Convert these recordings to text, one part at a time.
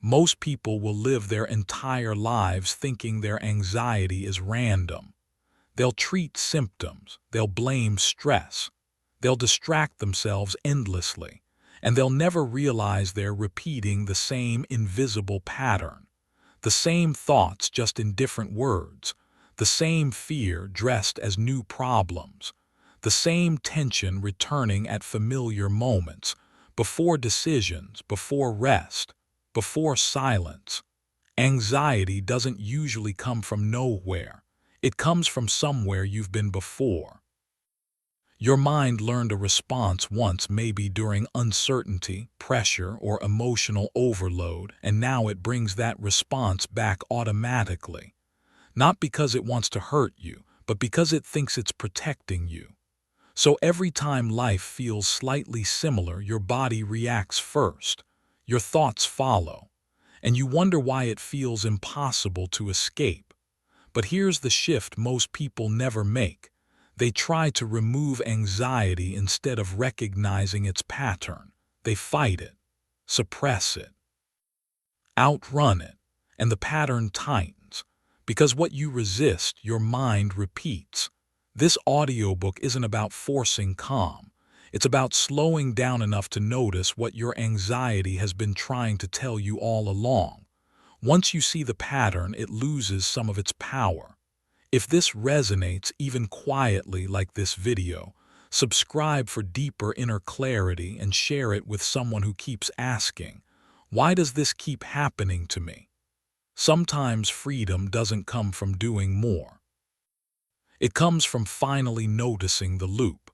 Most people will live their entire lives thinking their anxiety is random. They'll treat symptoms, they'll blame stress, they'll distract themselves endlessly, and they'll never realize they're repeating the same invisible pattern. The same thoughts, just in different words. The same fear dressed as new problems. The same tension returning at familiar moments, before decisions, before rest, before silence. Anxiety doesn't usually come from nowhere. It comes from somewhere you've been before. Your mind learned a response once, maybe during uncertainty, pressure, or emotional overload, and now it brings that response back automatically. Not because it wants to hurt you, but because it thinks it's protecting you. So every time life feels slightly similar, your body reacts first. Your thoughts follow. And you wonder why it feels impossible to escape. But here's the shift most people never make. They try to remove anxiety instead of recognizing its pattern. They fight it, suppress it, outrun it, and the pattern tightens. Because what you resist, your mind repeats. This audiobook isn't about forcing calm. It's about slowing down enough to notice what your anxiety has been trying to tell you all along. Once you see the pattern, it loses some of its power. If this resonates even quietly like this video, subscribe for deeper inner clarity and share it with someone who keeps asking, why does this keep happening to me? Sometimes freedom doesn't come from doing more. It comes from finally noticing the loop.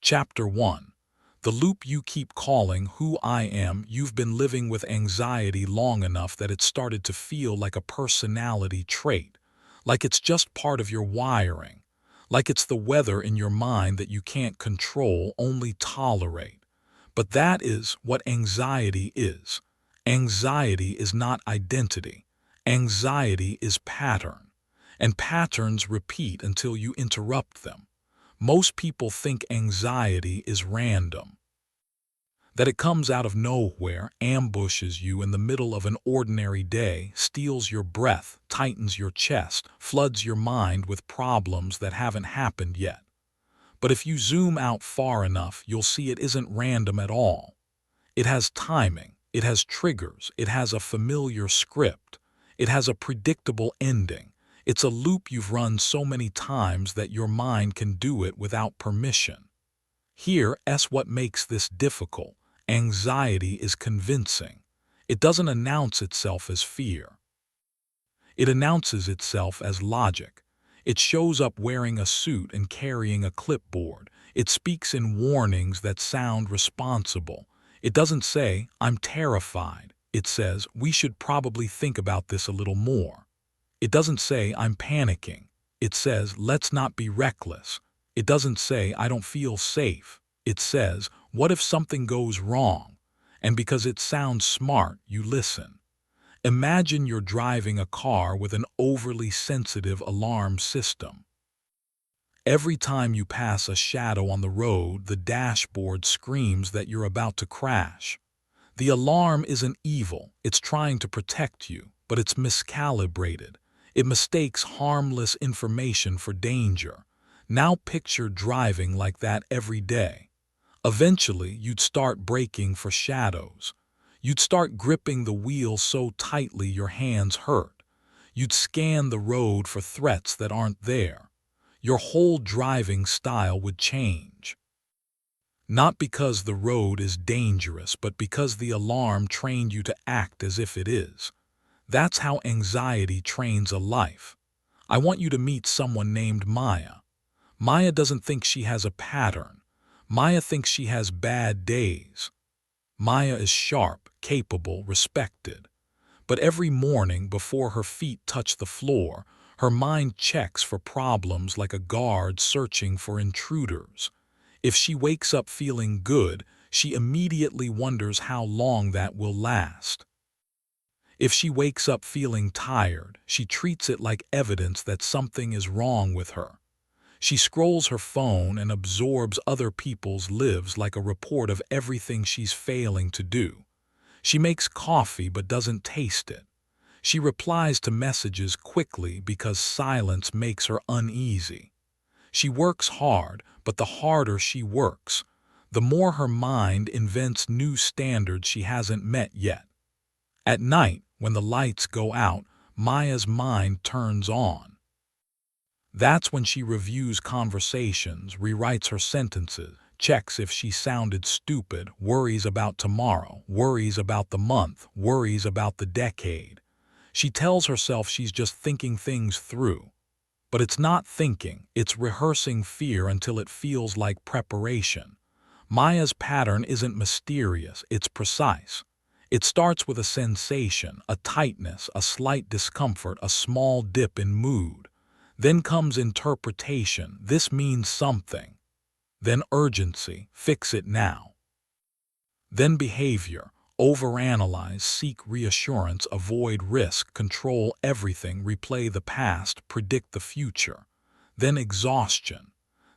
Chapter 1. The loop you keep calling who I am. You've been living with anxiety long enough that it started to feel like a personality trait. Like it's just part of your wiring, like it's the weather in your mind that you can't control, only tolerate. But that is what anxiety is. Anxiety is not identity. Anxiety is pattern. And patterns repeat until you interrupt them. Most people think anxiety is random, that it comes out of nowhere, ambushes you in the middle of an ordinary day, steals your breath, tightens your chest, floods your mind with problems that haven't happened yet. But if you zoom out far enough, you'll see it isn't random at all. It has timing, it has triggers, it has a familiar script, it has a predictable ending. It's a loop you've run so many times that your mind can do it without permission. Here's what makes this difficult. Anxiety is convincing. It doesn't announce itself as fear. It announces itself as logic. It shows up wearing a suit and carrying a clipboard. It speaks in warnings that sound responsible. It doesn't say, I'm terrified. It says, we should probably think about this a little more. It doesn't say, I'm panicking. It says, let's not be reckless. It doesn't say, I don't feel safe. It says, what if something goes wrong? And because it sounds smart, you listen. Imagine you're driving a car with an overly sensitive alarm system. Every time you pass a shadow on the road, the dashboard screams that you're about to crash. The alarm isn't evil, it's trying to protect you, but it's miscalibrated. It mistakes harmless information for danger. Now picture driving like that every day. Eventually, you'd start braking for shadows. You'd start gripping the wheel so tightly your hands hurt. You'd scan the road for threats that aren't there. Your whole driving style would change. Not because the road is dangerous, but because the alarm trained you to act as if it is. That's how anxiety trains a life. I want you to meet someone named Maya. Maya doesn't think she has a pattern. Maya thinks she has bad days. Maya is sharp, capable, respected. But every morning before her feet touch the floor, her mind checks for problems like a guard searching for intruders. If she wakes up feeling good, she immediately wonders how long that will last. If she wakes up feeling tired, she treats it like evidence that something is wrong with her. She scrolls her phone and absorbs other people's lives like a report of everything she's failing to do. She makes coffee but doesn't taste it. She replies to messages quickly because silence makes her uneasy. She works hard, but the harder she works, the more her mind invents new standards she hasn't met yet. At night, when the lights go out, Maya's mind turns on. That's when she reviews conversations, rewrites her sentences, checks if she sounded stupid, worries about tomorrow, worries about the month, worries about the decade. She tells herself she's just thinking things through. But it's not thinking, it's rehearsing fear until it feels like preparation. Maya's pattern isn't mysterious, it's precise. It starts with a sensation, a tightness, a slight discomfort, a small dip in mood. Then comes interpretation, this means something. Then urgency, fix it now. Then behavior, overanalyze, seek reassurance, avoid risk, control everything, replay the past, predict the future. Then exhaustion.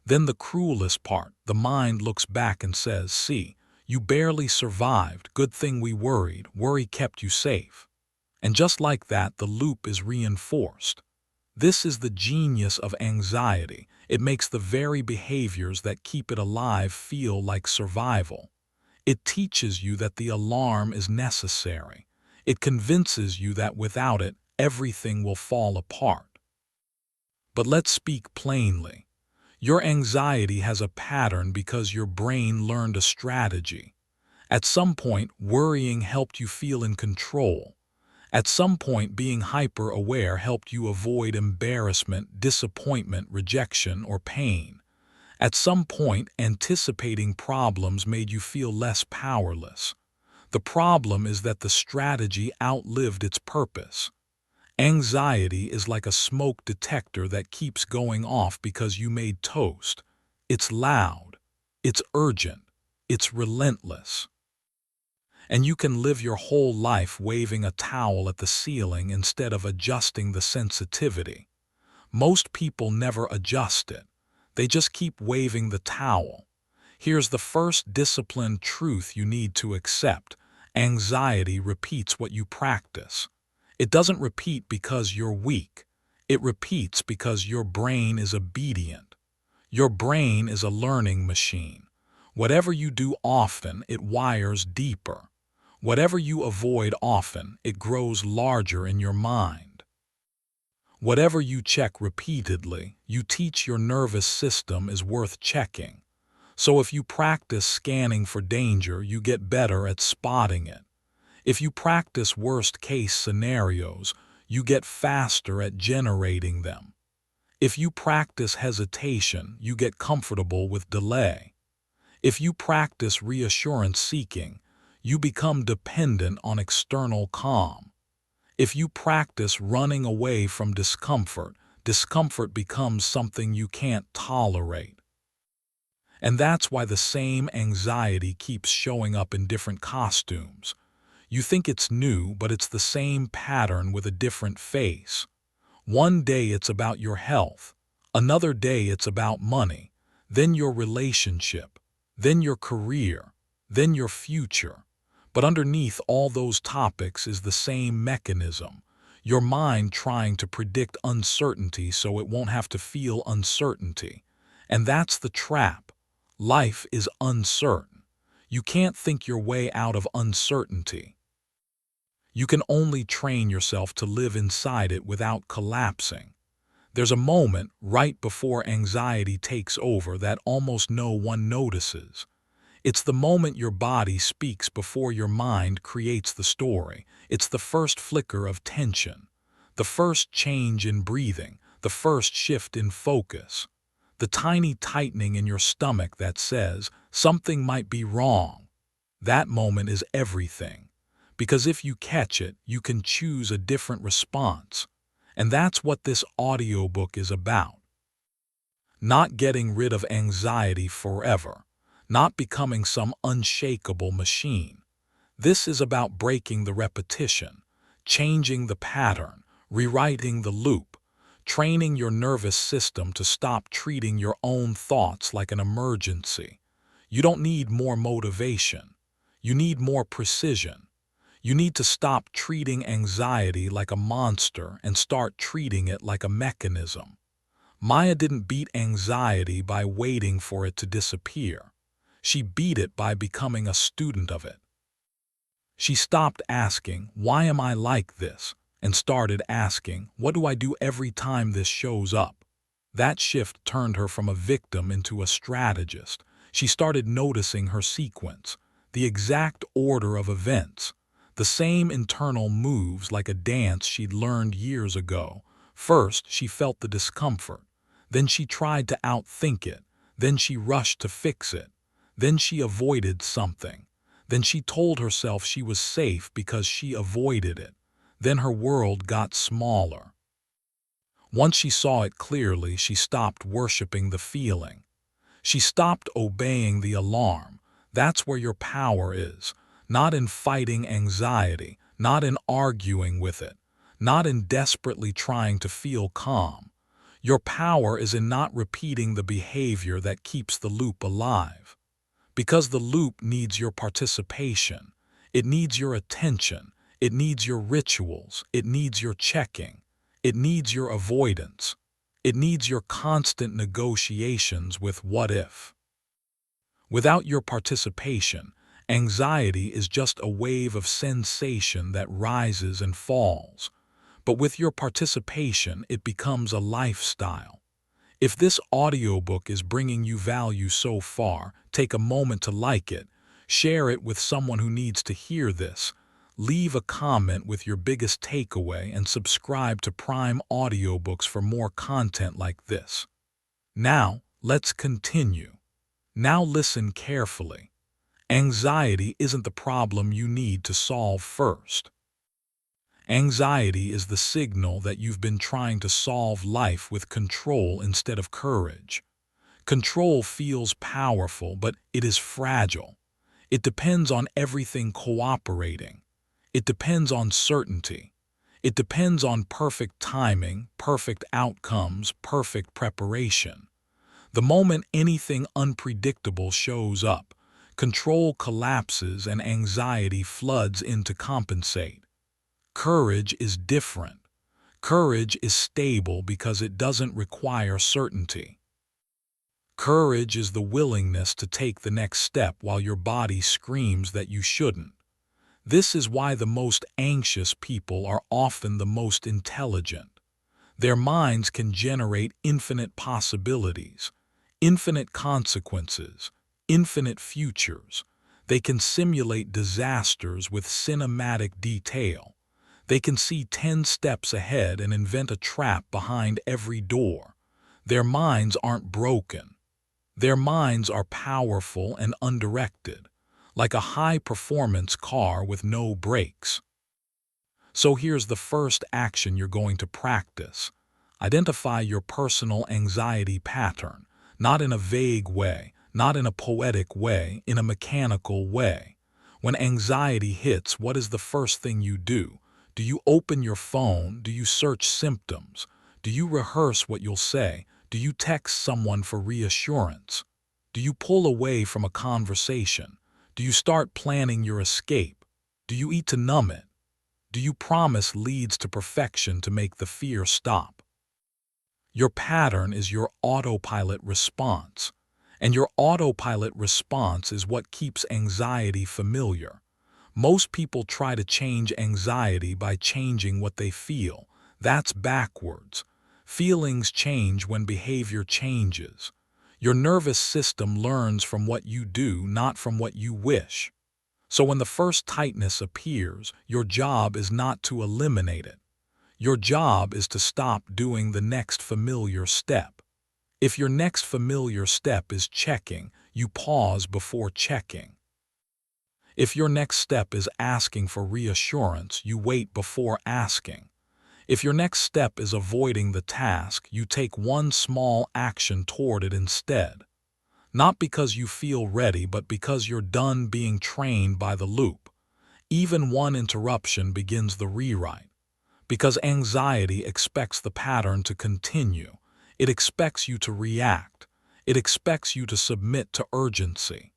Then the cruelest part, the mind looks back and says, see, you barely survived, good thing we worried, worry kept you safe. And just like that, the loop is reinforced. This is the genius of anxiety. It makes the very behaviors that keep it alive feel like survival. It teaches you that the alarm is necessary. It convinces you that without it, everything will fall apart. But let's speak plainly. Your anxiety has a pattern because your brain learned a strategy. At some point, worrying helped you feel in control. At some point, being hyper-aware helped you avoid embarrassment, disappointment, rejection, or pain. At some point, anticipating problems made you feel less powerless. The problem is that the strategy outlived its purpose. Anxiety is like a smoke detector that keeps going off because you made toast. It's loud, it's urgent, it's relentless. And you can live your whole life waving a towel at the ceiling instead of adjusting the sensitivity. Most people never adjust it. They just keep waving the towel. Here's the first disciplined truth you need to accept. Anxiety repeats what you practice. It doesn't repeat because you're weak. It repeats because your brain is obedient. Your brain is a learning machine. Whatever you do often, it wires deeper. Whatever you avoid often, it grows larger in your mind. Whatever you check repeatedly, you teach your nervous system is worth checking. So if you practice scanning for danger, you get better at spotting it. If you practice worst-case scenarios, you get faster at generating them. If you practice hesitation, you get comfortable with delay. If you practice reassurance seeking, you become dependent on external calm. If you practice running away from discomfort, discomfort becomes something you can't tolerate. And that's why the same anxiety keeps showing up in different costumes. You think it's new, but it's the same pattern with a different face. One day it's about your health, another day it's about money, then your relationship, then your career, then your future. But underneath all those topics is the same mechanism, your mind trying to predict uncertainty so it won't have to feel uncertainty. And that's the trap. Life is uncertain. You can't think your way out of uncertainty. You can only train yourself to live inside it without collapsing. There's a moment right before anxiety takes over that almost no one notices. It's the moment your body speaks before your mind creates the story. It's the first flicker of tension, the first change in breathing, the first shift in focus, the tiny tightening in your stomach that says something might be wrong. That moment is everything, because if you catch it, you can choose a different response. And that's what this audiobook is about. Not getting rid of anxiety forever. Not becoming some unshakable machine. This is about breaking the repetition, changing the pattern, rewriting the loop, training your nervous system to stop treating your own thoughts like an emergency. You don't need more motivation. You need more precision. You need to stop treating anxiety like a monster and start treating it like a mechanism. Maya didn't beat anxiety by waiting for it to disappear. She beat it by becoming a student of it. She stopped asking, "Why am I like this?" and started asking, "What do I do every time this shows up?" That shift turned her from a victim into a strategist. She started noticing her sequence, the exact order of events, the same internal moves like a dance she'd learned years ago. First, she felt the discomfort. Then she tried to outthink it. Then she rushed to fix it. Then she avoided something. Then she told herself she was safe because she avoided it. Then her world got smaller. Once she saw it clearly, she stopped worshiping the feeling. She stopped obeying the alarm. That's where your power is. Not in fighting anxiety, not in arguing with it, not in desperately trying to feel calm. Your power is in not repeating the behavior that keeps the loop alive. Because the loop needs your participation. It needs your attention. It needs your rituals. It needs your checking. It needs your avoidance. It needs your constant negotiations with what if. Without your participation, anxiety is just a wave of sensation that rises and falls. But with your participation, it becomes a lifestyle. If this audiobook is bringing you value so far, take a moment to like it, share it with someone who needs to hear this, leave a comment with your biggest takeaway, and subscribe to Prime Audiobooks for more content like this. Now, let's continue. Now listen carefully. Anxiety isn't the problem you need to solve first. Anxiety is the signal that you've been trying to solve life with control instead of courage. Control feels powerful, but it is fragile. It depends on everything cooperating. It depends on certainty. It depends on perfect timing, perfect outcomes, perfect preparation. The moment anything unpredictable shows up, control collapses and anxiety floods in to compensate. Courage is different. Courage is stable because it doesn't require certainty. Courage is the willingness to take the next step while your body screams that you shouldn't. This is why the most anxious people are often the most intelligent. Their minds can generate infinite possibilities, infinite consequences, infinite futures. They can simulate disasters with cinematic detail. They can see 10 steps ahead and invent a trap behind every door. Their minds aren't broken. Their minds are powerful and undirected, like a high-performance car with no brakes. So here's the first action you're going to practice. Identify your personal anxiety pattern, not in a vague way, not in a poetic way, in a mechanical way. When anxiety hits, what is the first thing you do? Do you open your phone? Do you search symptoms? Do you rehearse what you'll say? Do you text someone for reassurance? Do you pull away from a conversation? Do you start planning your escape? Do you eat to numb it? Do you promise leads to perfection to make the fear stop? Your pattern is your autopilot response, and your autopilot response is what keeps anxiety familiar. Most people try to change anxiety by changing what they feel. That's backwards. Feelings change when behavior changes. Your nervous system learns from what you do, not from what you wish. So when the first tightness appears, your job is not to eliminate it. Your job is to stop doing the next familiar step. If your next familiar step is checking, you pause before checking. If your next step is asking for reassurance, you wait before asking. If your next step is avoiding the task, you take one small action toward it instead. Not because you feel ready, but because you're done being trained by the loop. Even one interruption begins the rewrite. Because anxiety expects the pattern to continue. It expects you to react. It expects you to submit to urgency.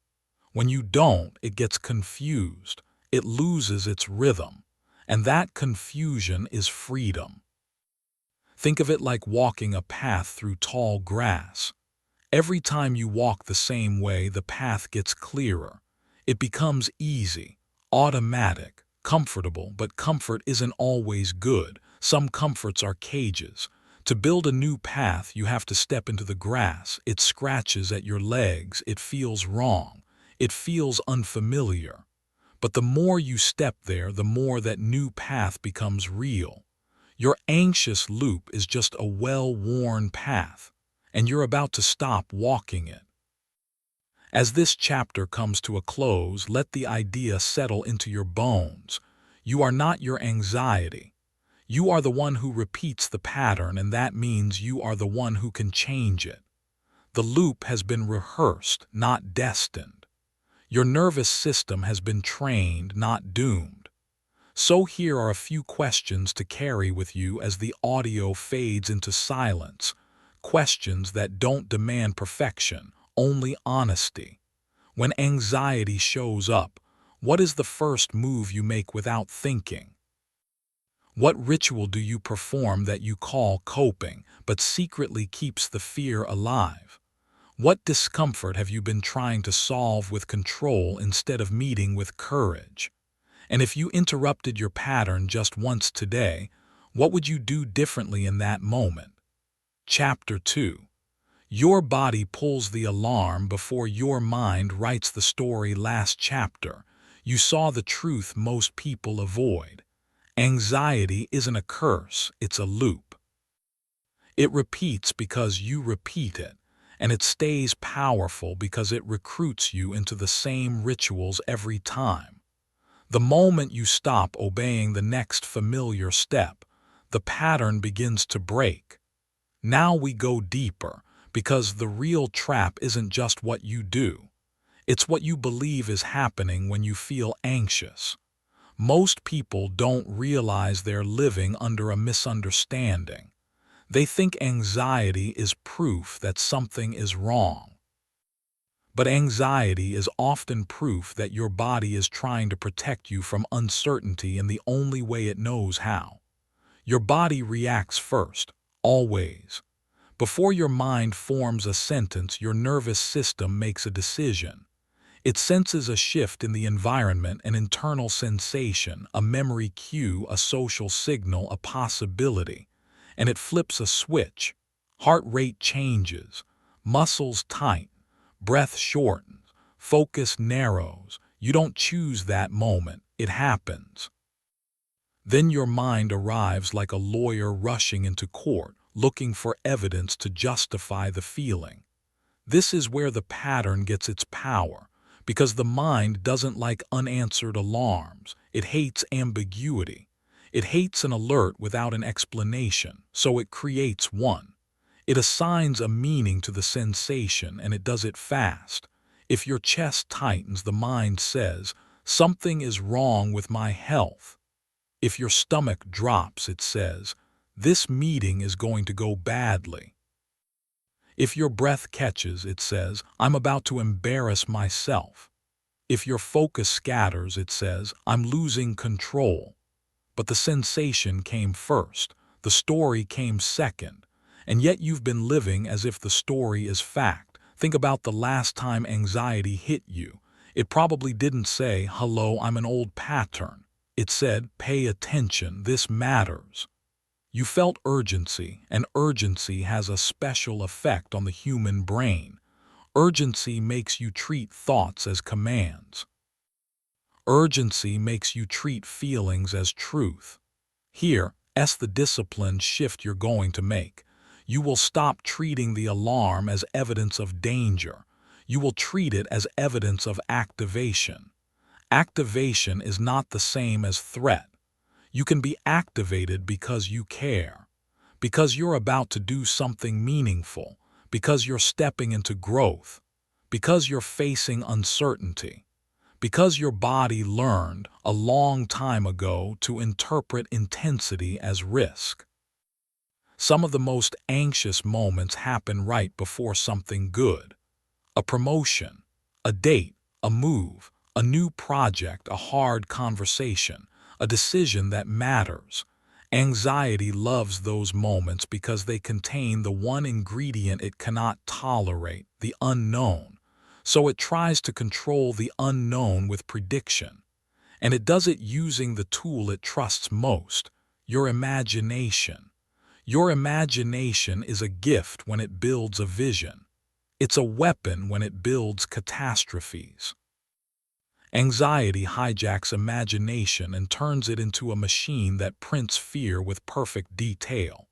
When you don't, it gets confused. It loses its rhythm, and that confusion is freedom. Think of it like walking a path through tall grass. Every time you walk the same way, the path gets clearer. It becomes easy, automatic, comfortable, but comfort isn't always good. Some comforts are cages. To build a new path, you have to step into the grass. It scratches at your legs. It feels wrong. It feels unfamiliar. But the more you step there, the more that new path becomes real. Your anxious loop is just a well-worn path, and you're about to stop walking it. As this chapter comes to a close, let the idea settle into your bones. You are not your anxiety. You are the one who repeats the pattern, and that means you are the one who can change it. The loop has been rehearsed, not destined. Your nervous system has been trained, not doomed. So here are a few questions to carry with you as the audio fades into silence. Questions that don't demand perfection, only honesty. When anxiety shows up, what is the first move you make without thinking? What ritual do you perform that you call coping, but secretly keeps the fear alive? What discomfort have you been trying to solve with control instead of meeting with courage? And if you interrupted your pattern just once today, what would you do differently in that moment? Chapter 2. Your body pulls the alarm before your mind writes the story. Last chapter, you saw the truth most people avoid. Anxiety isn't a curse, it's a loop. It repeats because you repeat it, and it stays powerful because it recruits you into the same rituals every time. The moment you stop obeying the next familiar step, the pattern begins to break. Now we go deeper, because the real trap isn't just what you do. It's what you believe is happening when you feel anxious. Most people don't realize they're living under a misunderstanding. They think anxiety is proof that something is wrong. But anxiety is often proof that your body is trying to protect you from uncertainty in the only way it knows how. Your body reacts first, always. Before your mind forms a sentence, your nervous system makes a decision. It senses a shift in the environment, an internal sensation, a memory cue, a social signal, a possibility, and it flips a switch. Heart rate changes, muscles tighten, breath shortens, focus narrows. You don't choose that moment, it happens. Then your mind arrives like a lawyer rushing into court, looking for evidence to justify the feeling. This is where the pattern gets its power, because the mind doesn't like unanswered alarms. It hates ambiguity. It hates an alert without an explanation, so it creates one. It assigns a meaning to the sensation, and it does it fast. If your chest tightens, the mind says, "Something is wrong with my health." If your stomach drops, it says, "This meeting is going to go badly." If your breath catches, it says, "I'm about to embarrass myself." If your focus scatters, it says, "I'm losing control." But the sensation came first, the story came second, and yet you've been living as if the story is fact. Think about the last time anxiety hit you. It probably didn't say, "Hello, I'm an old pattern." It said, "Pay attention, this matters." You felt urgency, and urgency has a special effect on the human brain. Urgency makes you treat thoughts as commands. Urgency makes you treat feelings as truth. Here, the discipline shift you're going to make. You will stop treating the alarm as evidence of danger. You will treat it as evidence of activation. Activation is not the same as threat. You can be activated because you care, because you're about to do something meaningful, because you're stepping into growth, because you're facing uncertainty, because your body learned a long time ago to interpret intensity as risk. Some of the most anxious moments happen right before something good. A promotion, a date, a move, A new project, a hard conversation, a decision that matters. Anxiety loves those moments because they contain the one ingredient it cannot tolerate, the unknown. So it tries to control the unknown with prediction. And it does it using the tool it trusts most, your imagination. Your imagination is a gift when it builds a vision. It's a weapon when it builds catastrophes. Anxiety hijacks imagination and turns it into a machine that prints fear with perfect detail.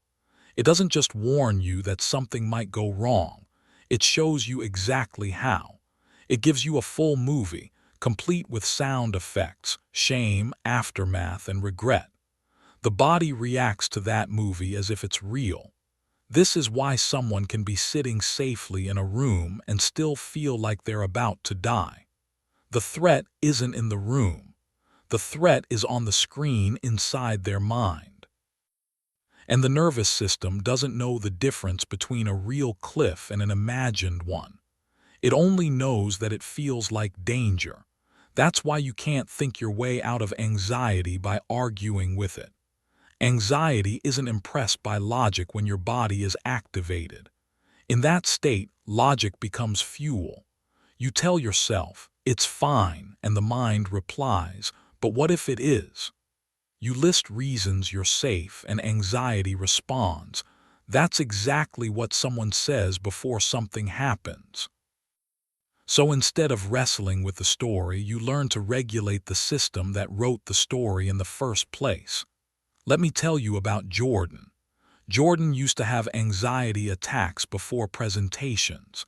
It doesn't just warn you that something might go wrong. It shows you exactly how. It gives you a full movie, complete with sound effects, shame, aftermath, and regret. The body reacts to that movie as if it's real. This is why someone can be sitting safely in a room and still feel like they're about to die. The threat isn't in the room. The threat is on the screen inside their mind. And the nervous system doesn't know the difference between a real cliff and an imagined one. It only knows that it feels like danger. That's why you can't think your way out of anxiety by arguing with it. Anxiety isn't impressed by logic when your body is activated. In that state, logic becomes fuel. You tell yourself, it's fine, and the mind replies, but what if it is? You list reasons you're safe, and anxiety responds. That's exactly what someone says before something happens. So instead of wrestling with the story, you learn to regulate the system that wrote the story in the first place. Let me tell you about Jordan. Jordan used to have anxiety attacks before presentations.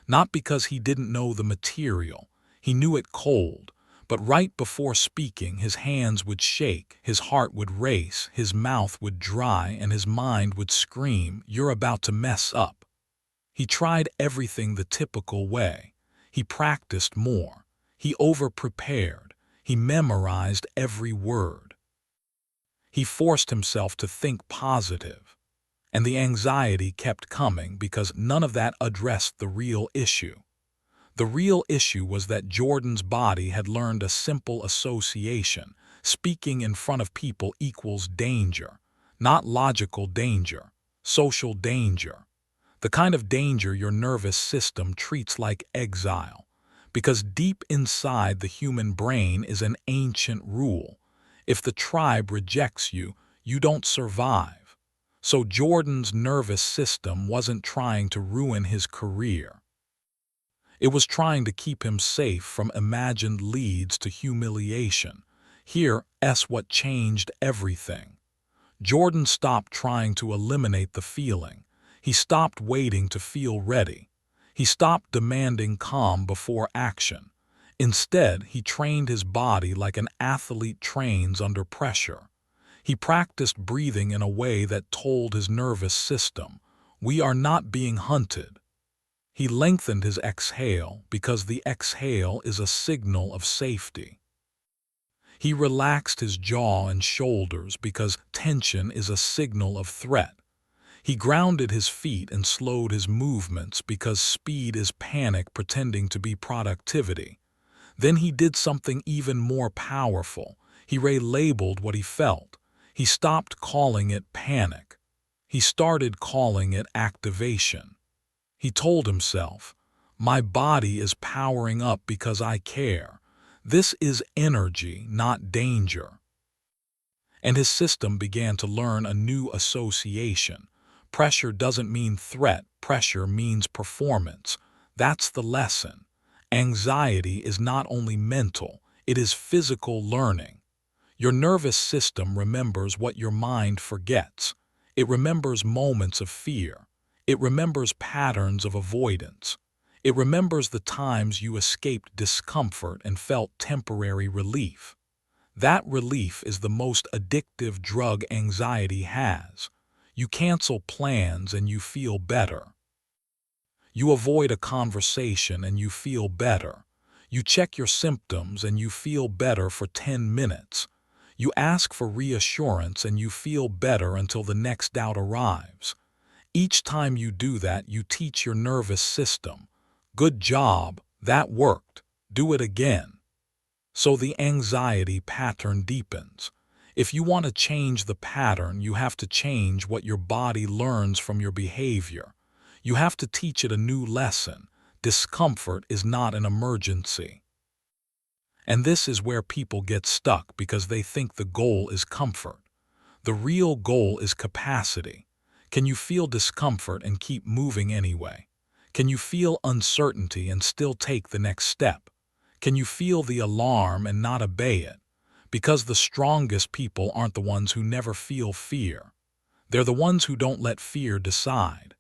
Not because he didn't know the material, he knew it cold, but right before speaking his hands would shake, his heart would race, his mouth would dry, and his mind would scream, "You're about to mess up." He tried everything the typical way. He practiced more. He over-prepared. He memorized every word. He forced himself to think positive. And the anxiety kept coming because none of that addressed the real issue. The real issue was that Jordan's body had learned a simple association. Speaking in front of people equals danger. Not logical danger, social danger. The kind of danger your nervous system treats like exile. Because deep inside the human brain is an ancient rule. If the tribe rejects you, you don't survive. So Jordan's nervous system wasn't trying to ruin his career. It was trying to keep him safe from imagined leads to humiliation. Here's what changed everything. Jordan stopped trying to eliminate the feeling. He stopped waiting to feel ready. He stopped demanding calm before action. Instead, he trained his body like an athlete trains under pressure. He practiced breathing in a way that told his nervous system, "We are not being hunted." He lengthened his exhale because the exhale is a signal of safety. He relaxed his jaw and shoulders because tension is a signal of threat. He grounded his feet and slowed his movements because speed is panic pretending to be productivity. Then he did something even more powerful. He relabeled what he felt. He stopped calling it panic. He started calling it activation. He told himself, "My body is powering up because I care. This is energy, not danger." And his system began to learn a new association. Pressure doesn't mean threat, pressure means performance. That's the lesson. Anxiety is not only mental, it is physical learning. Your nervous system remembers what your mind forgets. It remembers moments of fear. It remembers patterns of avoidance. It remembers the times you escaped discomfort and felt temporary relief. That relief is the most addictive drug anxiety has. You cancel plans and you feel better. You avoid a conversation and you feel better. You check your symptoms and you feel better for 10 minutes. You ask for reassurance and you feel better until the next doubt arrives. Each time you do that, you teach your nervous system, "Good job, that worked. Do it again." So the anxiety pattern deepens. If you want to change the pattern, you have to change what your body learns from your behavior. You have to teach it a new lesson. Discomfort is not an emergency. And this is where people get stuck because they think the goal is comfort. The real goal is capacity. Can you feel discomfort and keep moving anyway? Can you feel uncertainty and still take the next step? Can you feel the alarm and not obey it? Because the strongest people aren't the ones who never feel fear. They're the ones who don't let fear decide.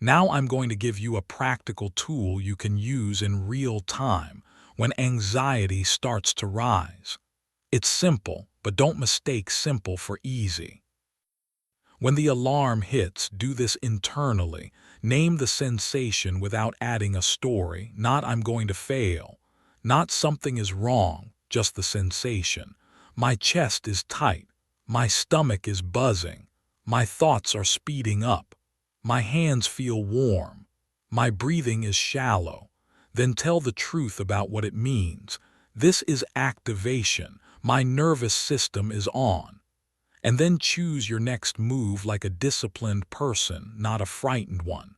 Now I'm going to give you a practical tool you can use in real time when anxiety starts to rise. It's simple, but don't mistake simple for easy. When the alarm hits, do this internally. Name the sensation without adding a story, not "I'm going to fail," not "something is wrong," just the sensation. My chest is tight. My stomach is buzzing. My thoughts are speeding up. My hands feel warm. My breathing is shallow. Then tell the truth about what it means. This is activation. My nervous system is on. And then choose your next move like a disciplined person, not a frightened one.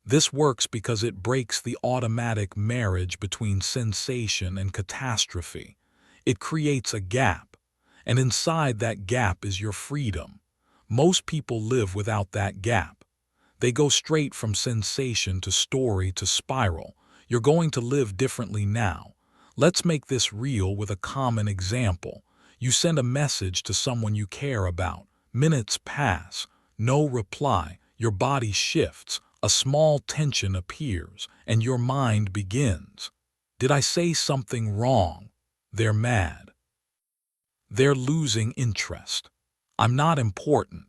This works because it breaks the automatic marriage between sensation and catastrophe. It creates a gap, and inside that gap is your freedom. Most people live without that gap. They go straight from sensation to story to spiral. You're going to live differently now. Let's make this real with a common example. You send a message to someone you care about. Minutes pass. No reply. Your body shifts. A small tension appears, and your mind begins. Did I say something wrong? They're mad. They're losing interest. I'm not important.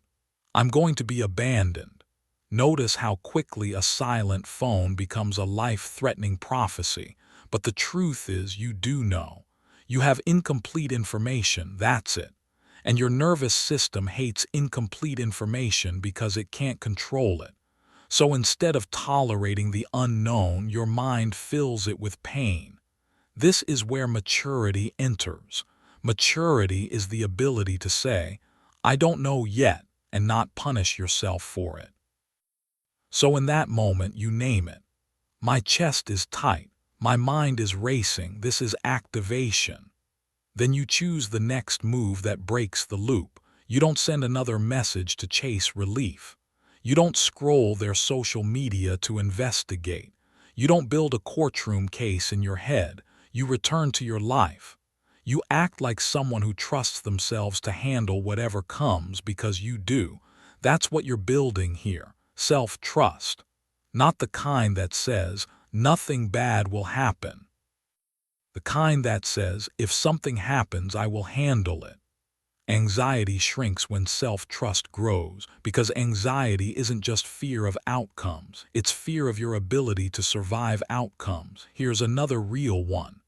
I'm going to be abandoned. Notice how quickly a silent phone becomes a life-threatening prophecy. But the truth is, you do know. You have incomplete information, that's it. And your nervous system hates incomplete information because it can't control it. So instead of tolerating the unknown, your mind fills it with pain. This is where maturity enters. Maturity is the ability to say, "I don't know yet," and not punish yourself for it. So in that moment, you name it. My chest is tight. My mind is racing. This is activation. Then you choose the next move that breaks the loop. You don't send another message to chase relief. You don't scroll their social media to investigate. You don't build a courtroom case in your head. You return to your life. You act like someone who trusts themselves to handle whatever comes because you do. That's what you're building here. Self-trust. Not the kind that says, "Nothing bad will happen." The kind that says, "If something happens, I will handle it." Anxiety shrinks when self-trust grows, because anxiety isn't just fear of outcomes, it's fear of your ability to survive outcomes. Here's another real one.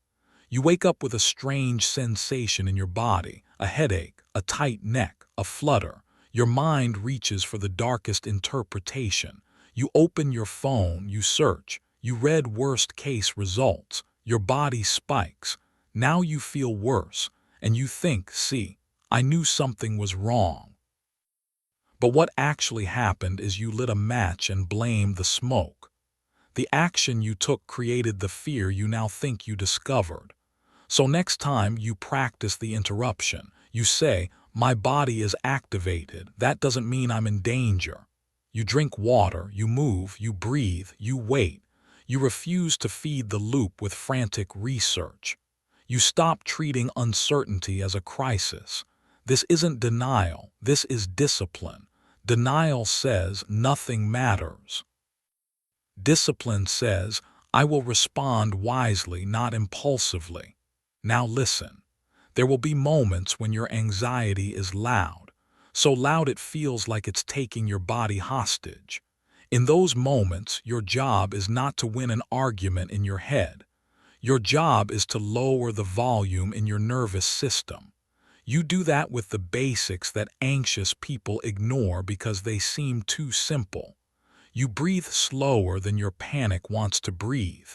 You wake up with a strange sensation in your body, a headache, a tight neck, a flutter. Your mind reaches for the darkest interpretation. You open your phone, you search, you read worst-case results. Your body spikes. Now you feel worse, and you think, "See, I knew something was wrong." But what actually happened is you lit a match and blamed the smoke. The action you took created the fear you now think you discovered. So next time you practice the interruption, you say, "My body is activated. That doesn't mean I'm in danger." You drink water, you move, you breathe, you wait. You refuse to feed the loop with frantic research. You stop treating uncertainty as a crisis. This isn't denial, this is discipline. Denial says nothing matters. Discipline says, "I will respond wisely, not impulsively." Now listen. There will be moments when your anxiety is loud, so loud it feels like it's taking your body hostage. In those moments, your job is not to win an argument in your head. Your job is to lower the volume in your nervous system. You do that with the basics that anxious people ignore because they seem too simple. You breathe slower than your panic wants to breathe.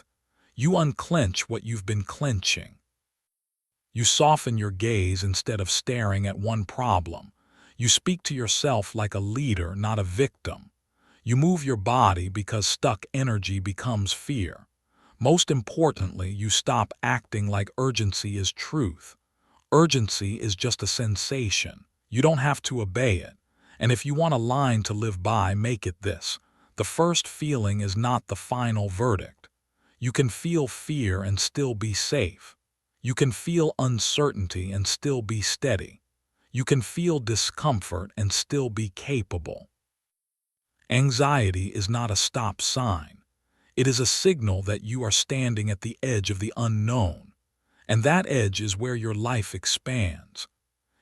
You unclench what you've been clenching. You soften your gaze instead of staring at one problem. You speak to yourself like a leader, not a victim. You move your body because stuck energy becomes fear. Most importantly, you stop acting like urgency is truth. Urgency is just a sensation. You don't have to obey it. And if you want a line to live by, make it this: the first feeling is not the final verdict. You can feel fear and still be safe. You can feel uncertainty and still be steady. You can feel discomfort and still be capable. Anxiety is not a stop sign. It is a signal that you are standing at the edge of the unknown. And that edge is where your life expands.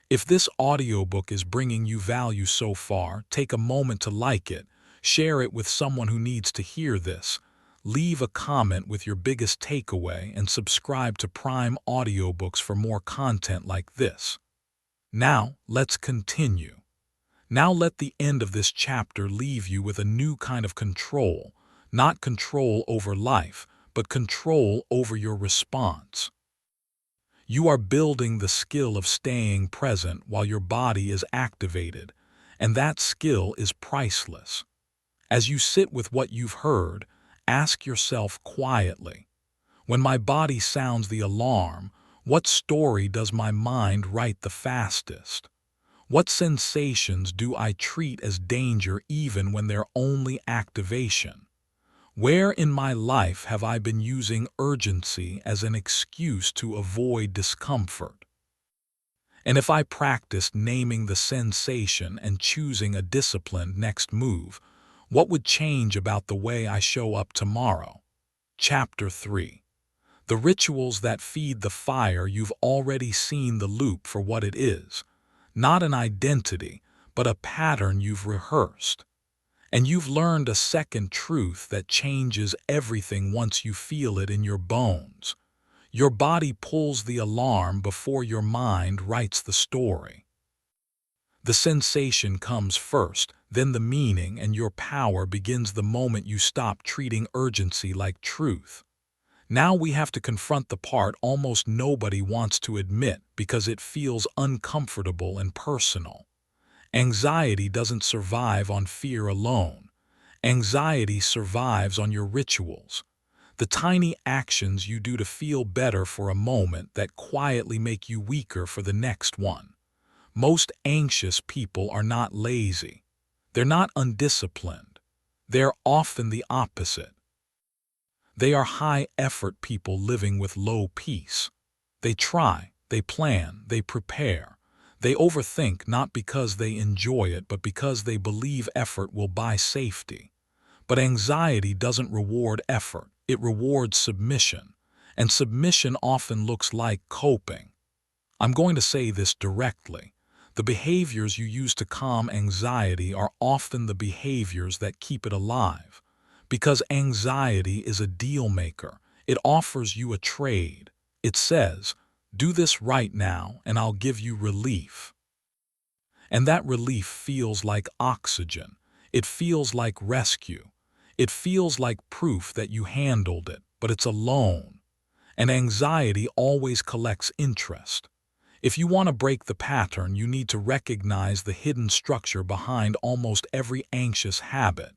If this audiobook is bringing you value so far, take a moment to like it, share it with someone who needs to hear this, leave a comment with your biggest takeaway, and subscribe to Prime Audiobooks for more content like this. Now, let's continue. Now let the end of this chapter leave you with a new kind of control, not control over life, but control over your response. You are building the skill of staying present while your body is activated, and that skill is priceless. As you sit with what you've heard, ask yourself quietly, when my body sounds the alarm, what story does my mind write the fastest? What sensations do I treat as danger even when they're only activation? Where in my life have I been using urgency as an excuse to avoid discomfort? And if I practiced naming the sensation and choosing a disciplined next move, what would change about the way I show up tomorrow? Chapter 3. The rituals that feed the fire. You've already seen the loop for what it is. Not an identity, but a pattern you've rehearsed. And you've learned a second truth that changes everything once you feel it in your bones. Your body pulls the alarm before your mind writes the story. The sensation comes first, then the meaning, and your power begins the moment you stop treating urgency like truth. Now we have to confront the part almost nobody wants to admit because it feels uncomfortable and personal. Anxiety doesn't survive on fear alone. Anxiety survives on your rituals. The tiny actions you do to feel better for a moment that quietly make you weaker for the next one. Most anxious people are not lazy. They're not undisciplined. They're often the opposite. They are high-effort people living with low peace. They try, they plan, they prepare. They overthink not because they enjoy it, but because they believe effort will buy safety. But anxiety doesn't reward effort, it rewards submission. And submission often looks like coping. I'm going to say this directly. The behaviors you use to calm anxiety are often the behaviors that keep it alive. Because anxiety is a deal maker. It offers you a trade. It says, do this right now and I'll give you relief. And that relief feels like oxygen. It feels like rescue. It feels like proof that you handled it, but it's a loan. And anxiety always collects interest. If you want to break the pattern, you need to recognize the hidden structure behind almost every anxious habit.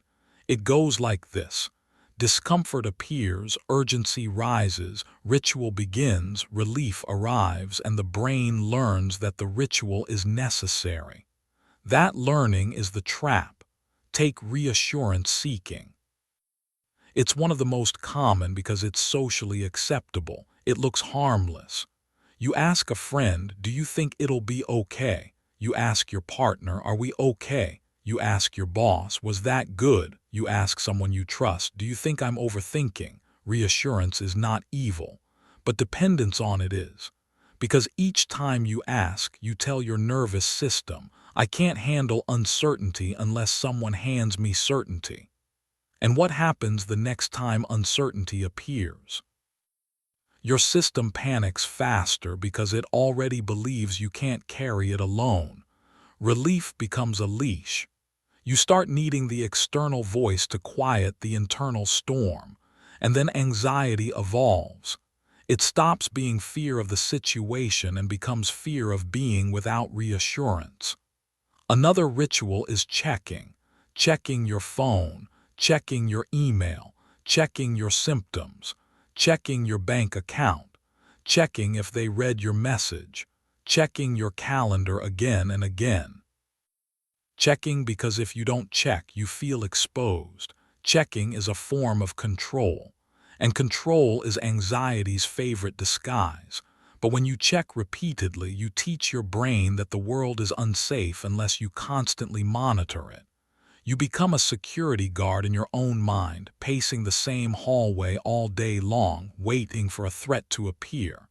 It goes like this. Discomfort appears, urgency rises, ritual begins, relief arrives, and the brain learns that the ritual is necessary. That learning is the trap. Take reassurance seeking. It's one of the most common because it's socially acceptable. It looks harmless. You ask a friend, do you think it'll be okay? You ask your partner, are we okay? You ask your boss, was that good? You ask someone you trust, do you think I'm overthinking? Reassurance is not evil, but dependence on it is. Because each time you ask, you tell your nervous system, I can't handle uncertainty unless someone hands me certainty. And what happens the next time uncertainty appears? Your system panics faster because it already believes you can't carry it alone. Relief becomes a leash. You start needing the external voice to quiet the internal storm, and then anxiety evolves. It stops being fear of the situation and becomes fear of being without reassurance. Another ritual is checking. Checking your phone, checking your email, checking your symptoms, checking your bank account, checking if they read your message, checking your calendar again and again. Checking because if you don't check, you feel exposed. Checking is a form of control, and control is anxiety's favorite disguise. But when you check repeatedly, you teach your brain that the world is unsafe unless you constantly monitor it. You become a security guard in your own mind, pacing the same hallway all day long, waiting for a threat to appear.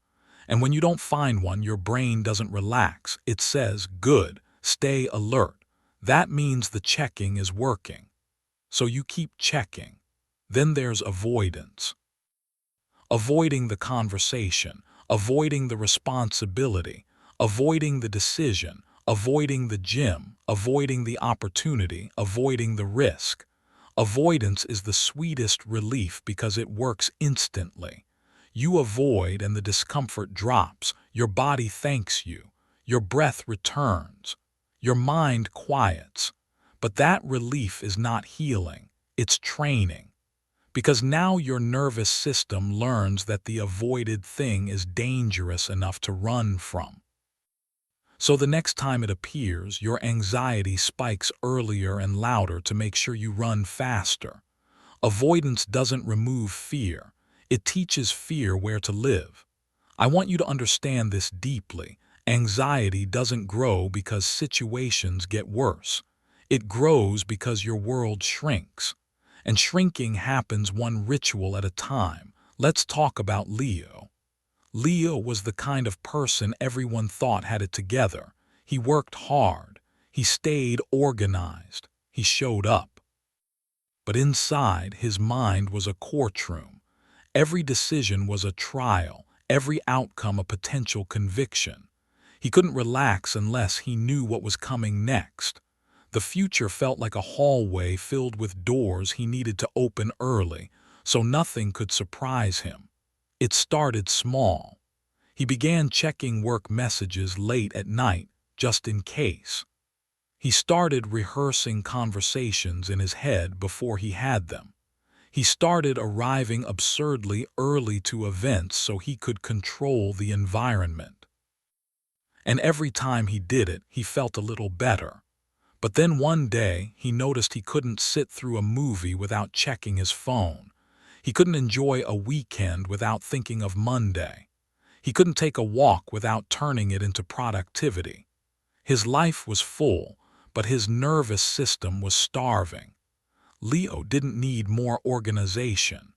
And when you don't find one, your brain doesn't relax. It says, "Good, stay alert." That means the checking is working. So you keep checking. Then there's avoidance. Avoiding the conversation, avoiding the responsibility, avoiding the decision, avoiding the gym, avoiding the opportunity, avoiding the risk. Avoidance is the sweetest relief because it works instantly. You avoid and the discomfort drops, your body thanks you, your breath returns, your mind quiets. But that relief is not healing, it's training. Because now your nervous system learns that the avoided thing is dangerous enough to run from. So the next time it appears, your anxiety spikes earlier and louder to make sure you run faster. Avoidance doesn't remove fear. It teaches fear where to live. I want you to understand this deeply. Anxiety doesn't grow because situations get worse. It grows because your world shrinks. And shrinking happens one ritual at a time. Let's talk about Leo. Leo was the kind of person everyone thought had it together. He worked hard. He stayed organized. He showed up. But inside, his mind was a courtroom. Every decision was a trial, every outcome a potential conviction. He couldn't relax unless he knew what was coming next. The future felt like a hallway filled with doors he needed to open early, so nothing could surprise him. It started small. He began checking work messages late at night, just in case. He started rehearsing conversations in his head before he had them. He started arriving absurdly early to events so he could control the environment. And every time he did it, he felt a little better. But then one day, he noticed he couldn't sit through a movie without checking his phone. He couldn't enjoy a weekend without thinking of Monday. He couldn't take a walk without turning it into productivity. His life was full, but his nervous system was starving. Leo didn't need more organization.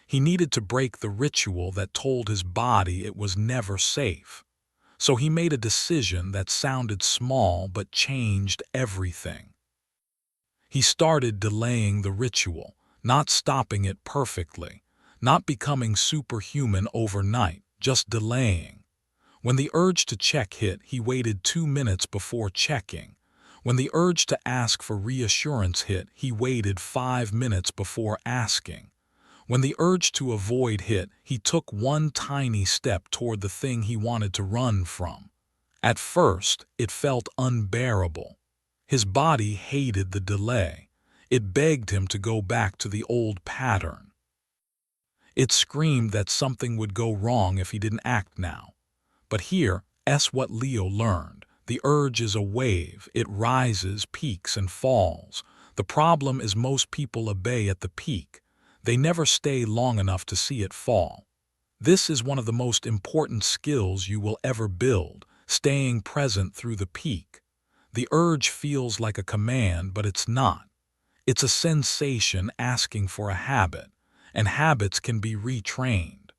He needed to break the ritual that told his body it was never safe. So he made a decision that sounded small but changed everything. He started delaying the ritual, not stopping it perfectly, not becoming superhuman overnight, just delaying. When the urge to check hit, he waited 2 minutes before checking. When the urge to ask for reassurance hit, he waited 5 minutes before asking. When the urge to avoid hit, he took one tiny step toward the thing he wanted to run from. At first, it felt unbearable. His body hated the delay. It begged him to go back to the old pattern. It screamed that something would go wrong if he didn't act now. But here's what Leo learned. The urge is a wave. It rises, peaks, and falls. The problem is most people obey at the peak. They never stay long enough to see it fall. This is one of the most important skills you will ever build, staying present through the peak. The urge feels like a command, but it's not. It's a sensation asking for a habit, and habits can be retrained.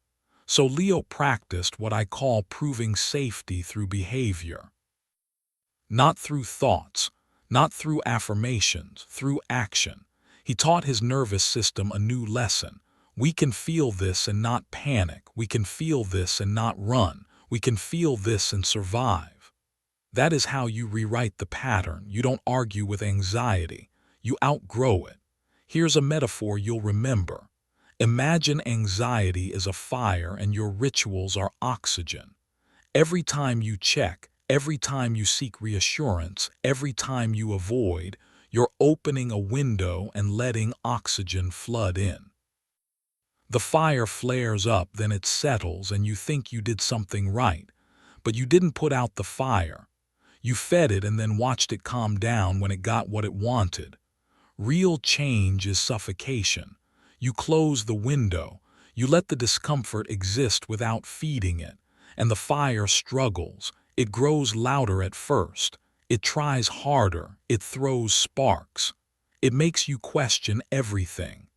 So Leo practiced what I call proving safety through behavior. Not through thoughts, not through affirmations, through action. He taught his nervous system a new lesson. We can feel this and not panic. We can feel this and not run. We can feel this and survive. That is how you rewrite the pattern. You don't argue with anxiety. You outgrow it. Here's a metaphor you'll remember. Imagine anxiety is a fire and your rituals are oxygen. Every time you check, every time you seek reassurance, every time you avoid, you're opening a window and letting oxygen flood in. The fire flares up, then it settles, and you think you did something right, but you didn't put out the fire. You fed it and then watched it calm down when it got what it wanted. Real change is suffocation. You close the window, you let the discomfort exist without feeding it, and the fire struggles. It grows louder at first. It tries harder. It throws sparks. It makes you question everything.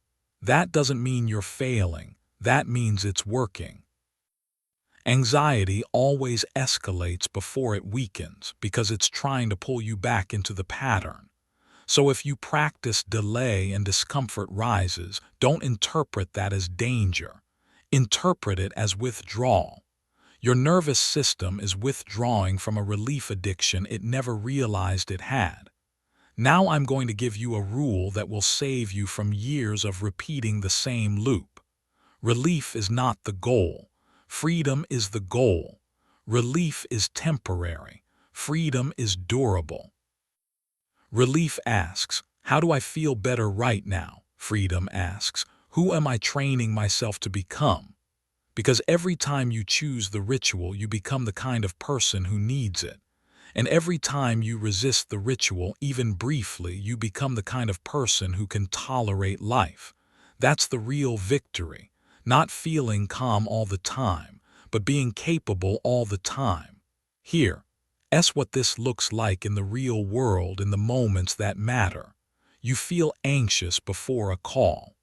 That doesn't mean you're failing. That means it's working. Anxiety always escalates before it weakens because it's trying to pull you back into the pattern. So if you practice delay and discomfort rises, don't interpret that as danger. Interpret it as withdrawal. Your nervous system is withdrawing from a relief addiction it never realized it had. Now I'm going to give you a rule that will save you from years of repeating the same loop. Relief is not the goal. Freedom is the goal. Relief is temporary. Freedom is durable. Relief asks, how do I feel better right now? Freedom asks, who am I training myself to become? Because every time you choose the ritual, you become the kind of person who needs it. And every time you resist the ritual, even briefly, you become the kind of person who can tolerate life. That's the real victory. Not feeling calm all the time, but being capable all the time. Here, what this looks like in the real world in the moments that matter. You feel anxious before a call.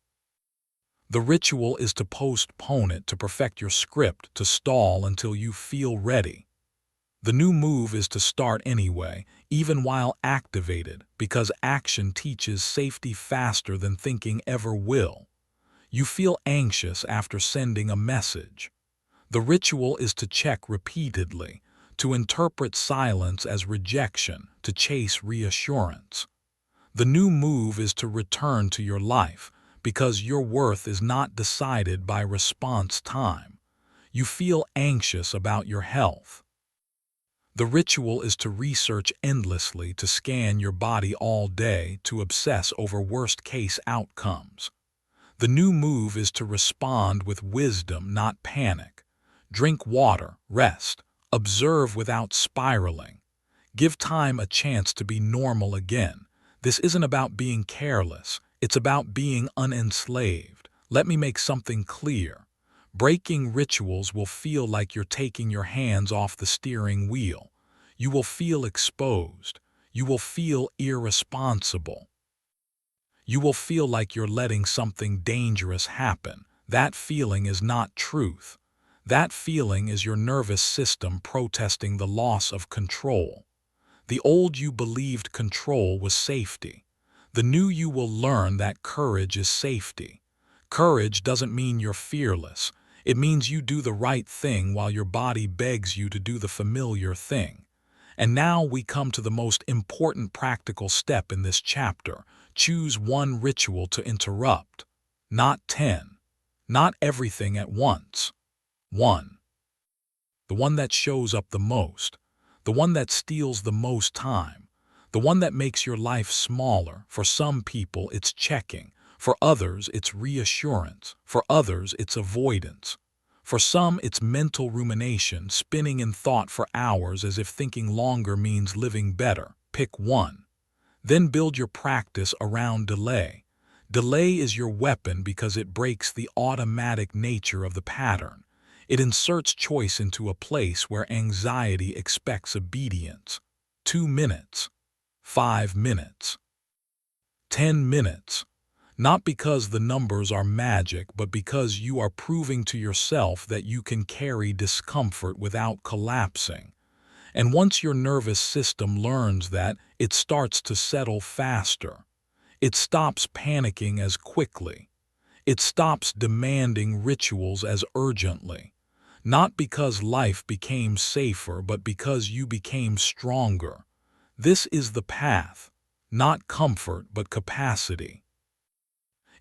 The ritual is to postpone it, to perfect your script, to stall until you feel ready. The new move is to start anyway, even while activated, because action teaches safety faster than thinking ever will. You feel anxious after sending a message. The ritual is to check repeatedly, to interpret silence as rejection, to chase reassurance. The new move is to return to your life, because your worth is not decided by response time. You feel anxious about your health. The ritual is to research endlessly, to scan your body all day, to obsess over worst-case outcomes. The new move is to respond with wisdom, not panic. Drink water, rest, observe without spiraling. Give time a chance to be normal again. This isn't about being careless. It's about being unenslaved. Let me make something clear. Breaking rituals will feel like you're taking your hands off the steering wheel. You will feel exposed. You will feel irresponsible. You will feel like you're letting something dangerous happen. That feeling is not truth. That feeling is your nervous system protesting the loss of control. The old you believed control was safety. The new you will learn that courage is safety. Courage doesn't mean you're fearless. It means you do the right thing while your body begs you to do the familiar thing. And now we come to the most important practical step in this chapter. Choose one ritual to interrupt. Not 10. Not everything at once. One. The one that shows up the most. The one that steals the most time. The one that makes your life smaller. For some people, it's checking. For others, it's reassurance. For others, it's avoidance. For some, it's mental rumination, spinning in thought for hours as if thinking longer means living better. Pick one. Then build your practice around delay. Delay is your weapon because it breaks the automatic nature of the pattern. It inserts choice into a place where anxiety expects obedience. 2 minutes. 5 minutes. 10 minutes. Not because the numbers are magic, but because you are proving to yourself that you can carry discomfort without collapsing. And once your nervous system learns that, it starts to settle faster. It stops panicking as quickly. It stops demanding rituals as urgently. Not because life became safer, but because you became stronger. This is the path. Not comfort, but capacity.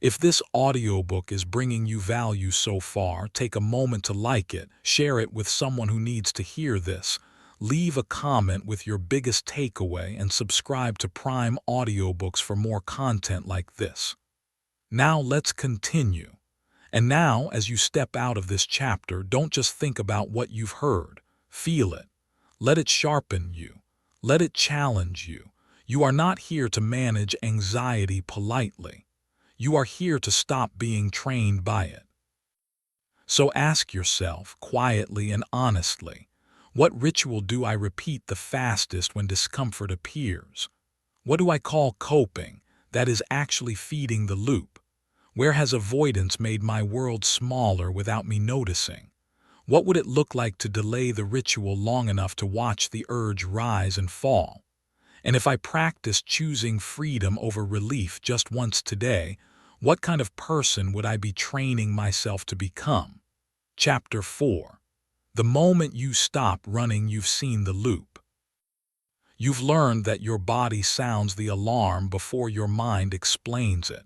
If this audiobook is bringing you value so far, take a moment to like it, share it with someone who needs to hear this, leave a comment with your biggest takeaway, and subscribe to Prime Audiobooks for more content like this. Now let's continue. And now, as you step out of this chapter, don't just think about what you've heard. Feel it. Let it sharpen you. Let it challenge you. You are not here to manage anxiety politely. You are here to stop being trained by it. So ask yourself, quietly and honestly, what ritual do I repeat the fastest when discomfort appears? What do I call coping, that is actually feeding the loop? Where has avoidance made my world smaller without me noticing? What would it look like to delay the ritual long enough to watch the urge rise and fall? And if I practice choosing freedom over relief just once today, what kind of person would I be training myself to become? Chapter 4. The moment you stop running, you've seen the loop. You've learned that your body sounds the alarm before your mind explains it.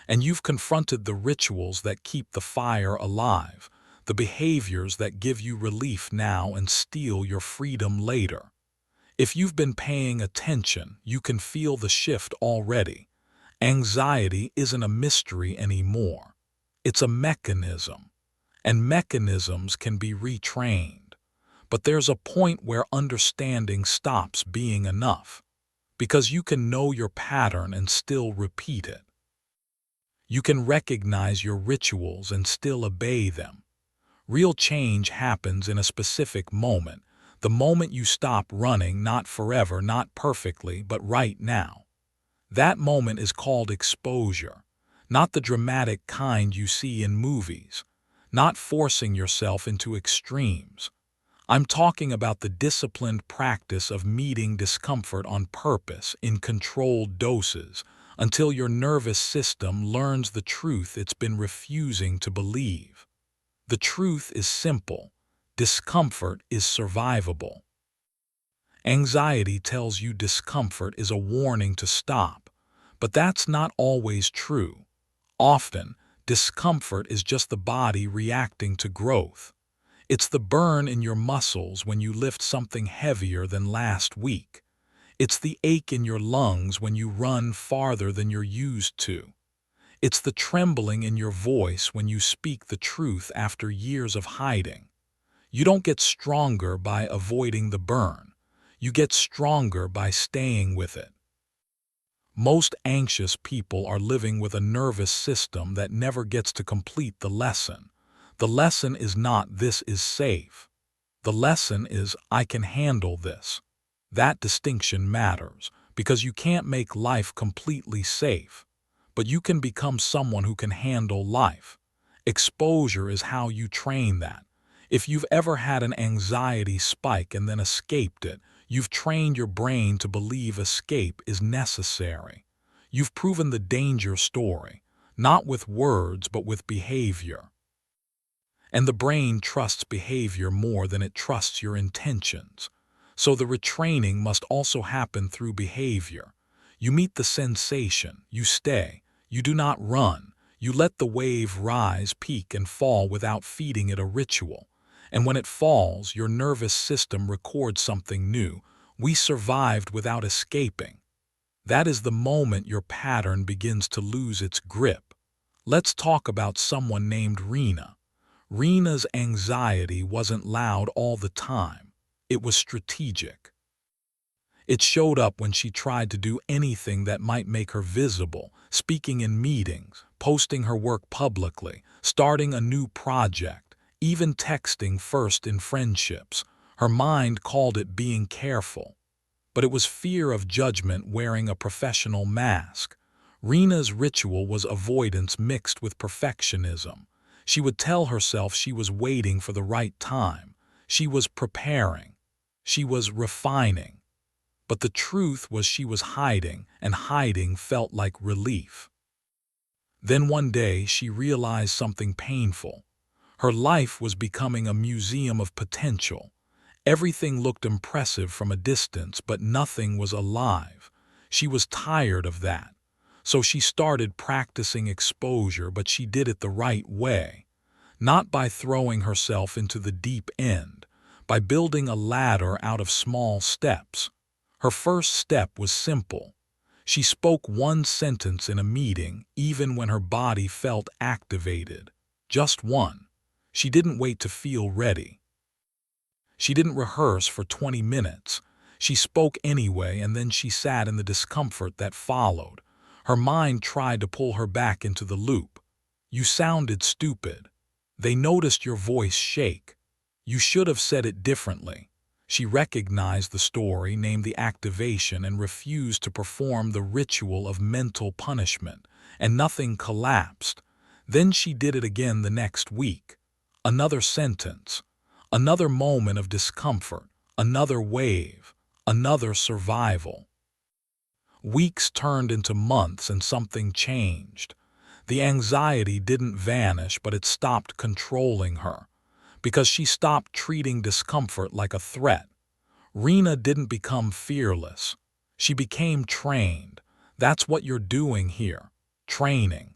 And you've confronted the rituals that keep the fire alive, the behaviors that give you relief now and steal your freedom later. If you've been paying attention, you can feel the shift already. Anxiety isn't a mystery anymore. It's a mechanism. And mechanisms can be retrained. But there's a point where understanding stops being enough, because you can know your pattern and still repeat it. You can recognize your rituals and still obey them. Real change happens in a specific moment, the moment you stop running, not forever, not perfectly, but right now. That moment is called exposure, not the dramatic kind you see in movies, not forcing yourself into extremes. I'm talking about the disciplined practice of meeting discomfort on purpose in controlled doses until your nervous system learns the truth it's been refusing to believe. The truth is simple. Discomfort is survivable. Anxiety tells you discomfort is a warning to stop, but that's not always true. Often, discomfort is just the body reacting to growth. It's the burn in your muscles when you lift something heavier than last week. It's the ache in your lungs when you run farther than you're used to. It's the trembling in your voice when you speak the truth after years of hiding. You don't get stronger by avoiding the burn. You get stronger by staying with it. Most anxious people are living with a nervous system that never gets to complete the lesson. The lesson is not "this is safe." The lesson is "I can handle this." That distinction matters, because you can't make life completely safe, but you can become someone who can handle life. Exposure is how you train that. If you've ever had an anxiety spike and then escaped it, you've trained your brain to believe escape is necessary. You've proven the danger story, not with words but with behavior. And the brain trusts behavior more than it trusts your intentions. So the retraining must also happen through behavior. You meet the sensation, you stay, you do not run, you let the wave rise, peak, and fall without feeding it a ritual. And when it falls, your nervous system records something new. We survived without escaping. That is the moment your pattern begins to lose its grip. Let's talk about someone named Rena. Rena's anxiety wasn't loud all the time. It was strategic. It showed up when she tried to do anything that might make her visible, speaking in meetings, posting her work publicly, starting a new project, even texting first in friendships. Her mind called it being careful. But it was fear of judgment wearing a professional mask. Rena's ritual was avoidance mixed with perfectionism. She would tell herself she was waiting for the right time. She was preparing. She was refining. But the truth was she was hiding, and hiding felt like relief. Then one day she realized something painful. Her life was becoming a museum of potential. Everything looked impressive from a distance, but nothing was alive. She was tired of that. So she started practicing exposure, but she did it the right way. Not by throwing herself into the deep end, by building a ladder out of small steps. Her first step was simple. She spoke one sentence in a meeting, even when her body felt activated. Just one. She didn't wait to feel ready. She didn't rehearse for 20 minutes. She spoke anyway, and then she sat in the discomfort that followed. Her mind tried to pull her back into the loop. You sounded stupid. They noticed your voice shake. You should have said it differently. She recognized the story, named the activation, and refused to perform the ritual of mental punishment, and nothing collapsed. Then she did it again the next week. Another sentence. Another moment of discomfort, another wave, another survival. Weeks turned into months and something changed. The anxiety didn't vanish, but it stopped controlling her, because she stopped treating discomfort like a threat. Rena didn't become fearless. She became trained. That's what you're doing here. Training.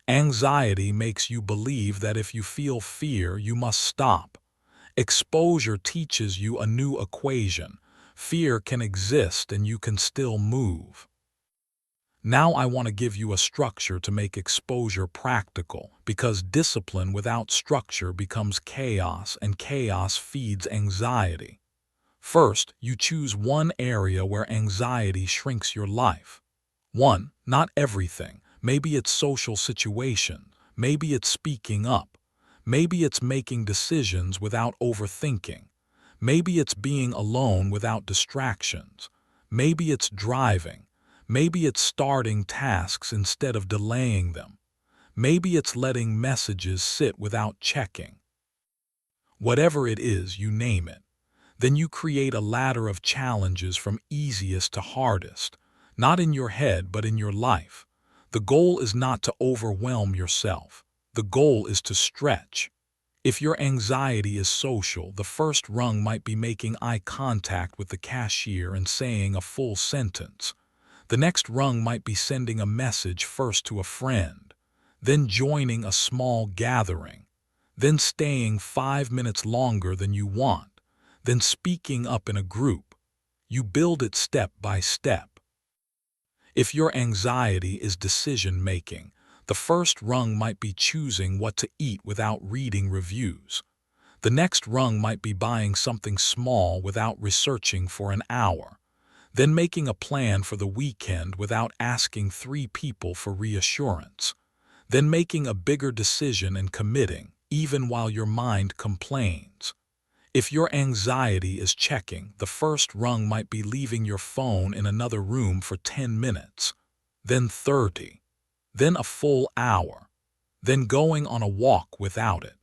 Anxiety makes you believe that if you feel fear, you must stop. Exposure teaches you a new equation. Fear can exist and you can still move. Now I want to give you a structure to make exposure practical, because discipline without structure becomes chaos, and chaos feeds anxiety. First, you choose one area where anxiety shrinks your life. One, not everything. Maybe it's social situation. Maybe it's speaking up. Maybe it's making decisions without overthinking. Maybe it's being alone without distractions. Maybe it's driving. Maybe it's starting tasks instead of delaying them. Maybe it's letting messages sit without checking. Whatever it is, you name it. Then you create a ladder of challenges from easiest to hardest, not in your head but in your life. The goal is not to overwhelm yourself. The goal is to stretch. If your anxiety is social, the first rung might be making eye contact with the cashier and saying a full sentence. The next rung might be sending a message first to a friend, then joining a small gathering, then staying 5 minutes longer than you want, then speaking up in a group. You build it step by step. If your anxiety is decision-making, the first rung might be choosing what to eat without reading reviews. The next rung might be buying something small without researching for an hour, then making a plan for the weekend without asking 3 people for reassurance, then making a bigger decision and committing, even while your mind complains. If your anxiety is checking, the first rung might be leaving your phone in another room for 10 minutes, then 30, then a full hour, then going on a walk without it.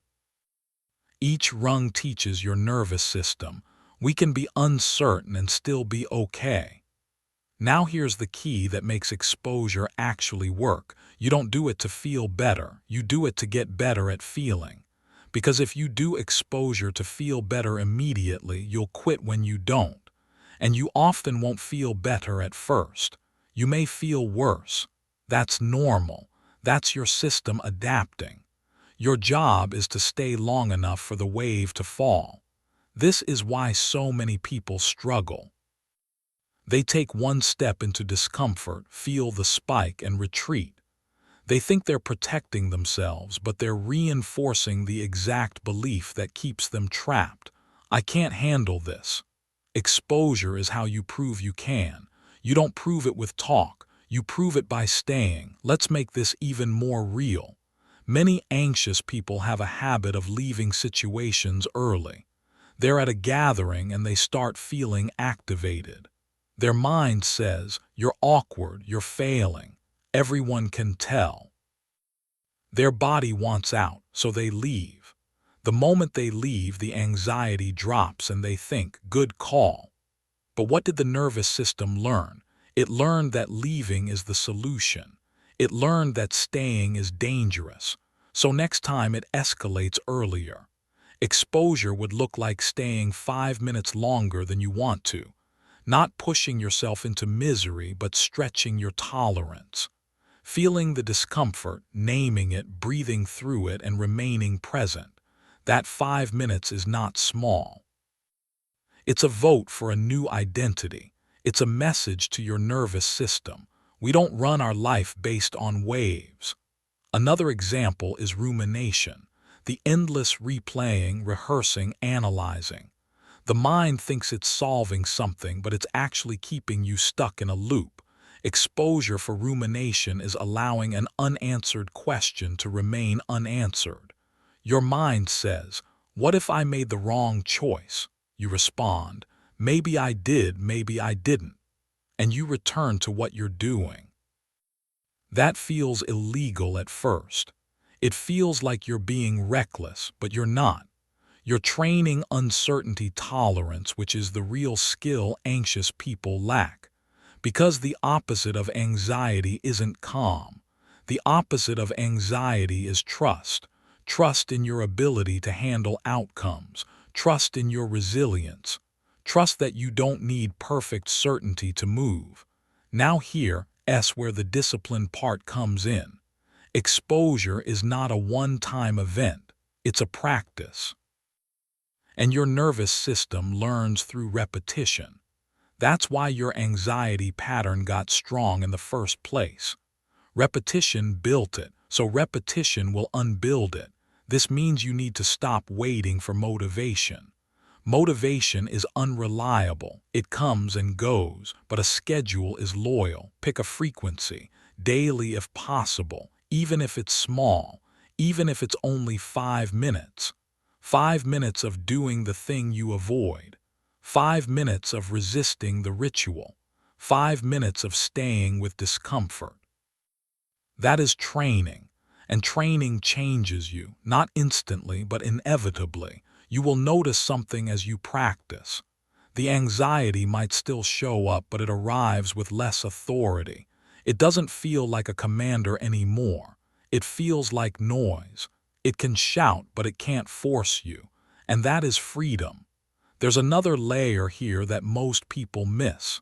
Each rung teaches your nervous system. We can be uncertain and still be okay. Now here's the key that makes exposure actually work. You don't do it to feel better. You do it to get better at feeling. Because if you do exposure to feel better immediately, you'll quit when you don't. And you often won't feel better at first. You may feel worse. That's normal. That's your system adapting. Your job is to stay long enough for the wave to fall. This is why so many people struggle. They take one step into discomfort, feel the spike, and retreat. They think they're protecting themselves, but they're reinforcing the exact belief that keeps them trapped. I can't handle this. Exposure is how you prove you can. You don't prove it with talk. You prove it by staying. Let's make this even more real. Many anxious people have a habit of leaving situations early. They're at a gathering and they start feeling activated. Their mind says, "You're awkward, you're failing. Everyone can tell." Their body wants out, so they leave. The moment they leave, the anxiety drops and they think, "Good call." But what did the nervous system learn? It learned that leaving is the solution. It learned that staying is dangerous. So next time it escalates earlier. Exposure would look like staying 5 minutes longer than you want to. Not pushing yourself into misery, but stretching your tolerance. Feeling the discomfort, naming it, breathing through it, and remaining present. That 5 minutes is not small. It's a vote for a new identity. It's a message to your nervous system. We don't run our life based on waves. Another example is rumination, the endless replaying, rehearsing, analyzing. The mind thinks it's solving something, but it's actually keeping you stuck in a loop. Exposure for rumination is allowing an unanswered question to remain unanswered. Your mind says, "What if I made the wrong choice?" You respond, "Maybe I did, maybe I didn't." And you return to what you're doing. That feels illegal at first. It feels like you're being reckless, but you're not. You're training uncertainty tolerance, which is the real skill anxious people lack. Because the opposite of anxiety isn't calm. The opposite of anxiety is trust. Trust in your ability to handle outcomes. Trust in your resilience. Trust that you don't need perfect certainty to move. Now here's where the discipline part comes in. Exposure is not a one-time event. It's a practice. And your nervous system learns through repetition. That's why your anxiety pattern got strong in the first place. Repetition built it, so repetition will unbuild it. This means you need to stop waiting for motivation. Motivation is unreliable. It comes and goes, but a schedule is loyal. Pick a frequency, daily if possible, even if it's small, even if it's only 5 minutes. 5 minutes of doing the thing you avoid. 5 minutes of resisting the ritual. 5 minutes of staying with discomfort. That is training, and training changes you, not instantly, but inevitably. You will notice something as you practice. The anxiety might still show up, but it arrives with less authority. It doesn't feel like a commander anymore. It feels like noise. It can shout, but it can't force you. And that is freedom. There's another layer here that most people miss.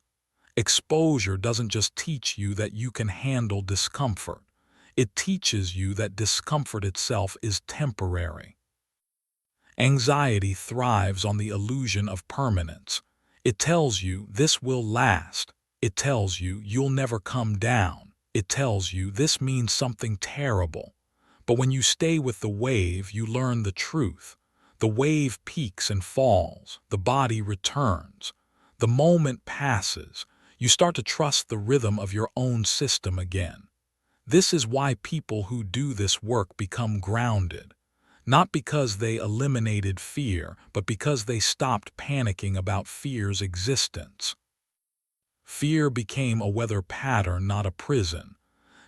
Exposure doesn't just teach you that you can handle discomfort. It teaches you that discomfort itself is temporary. Anxiety thrives on the illusion of permanence. It tells you this will last. It tells you you'll never come down. It tells you this means something terrible. But when you stay with the wave, you learn the truth. The wave peaks and falls. The body returns. The moment passes. You start to trust the rhythm of your own system again. This is why people who do this work become grounded. Not because they eliminated fear, but because they stopped panicking about fear's existence. Fear became a weather pattern, not a prison.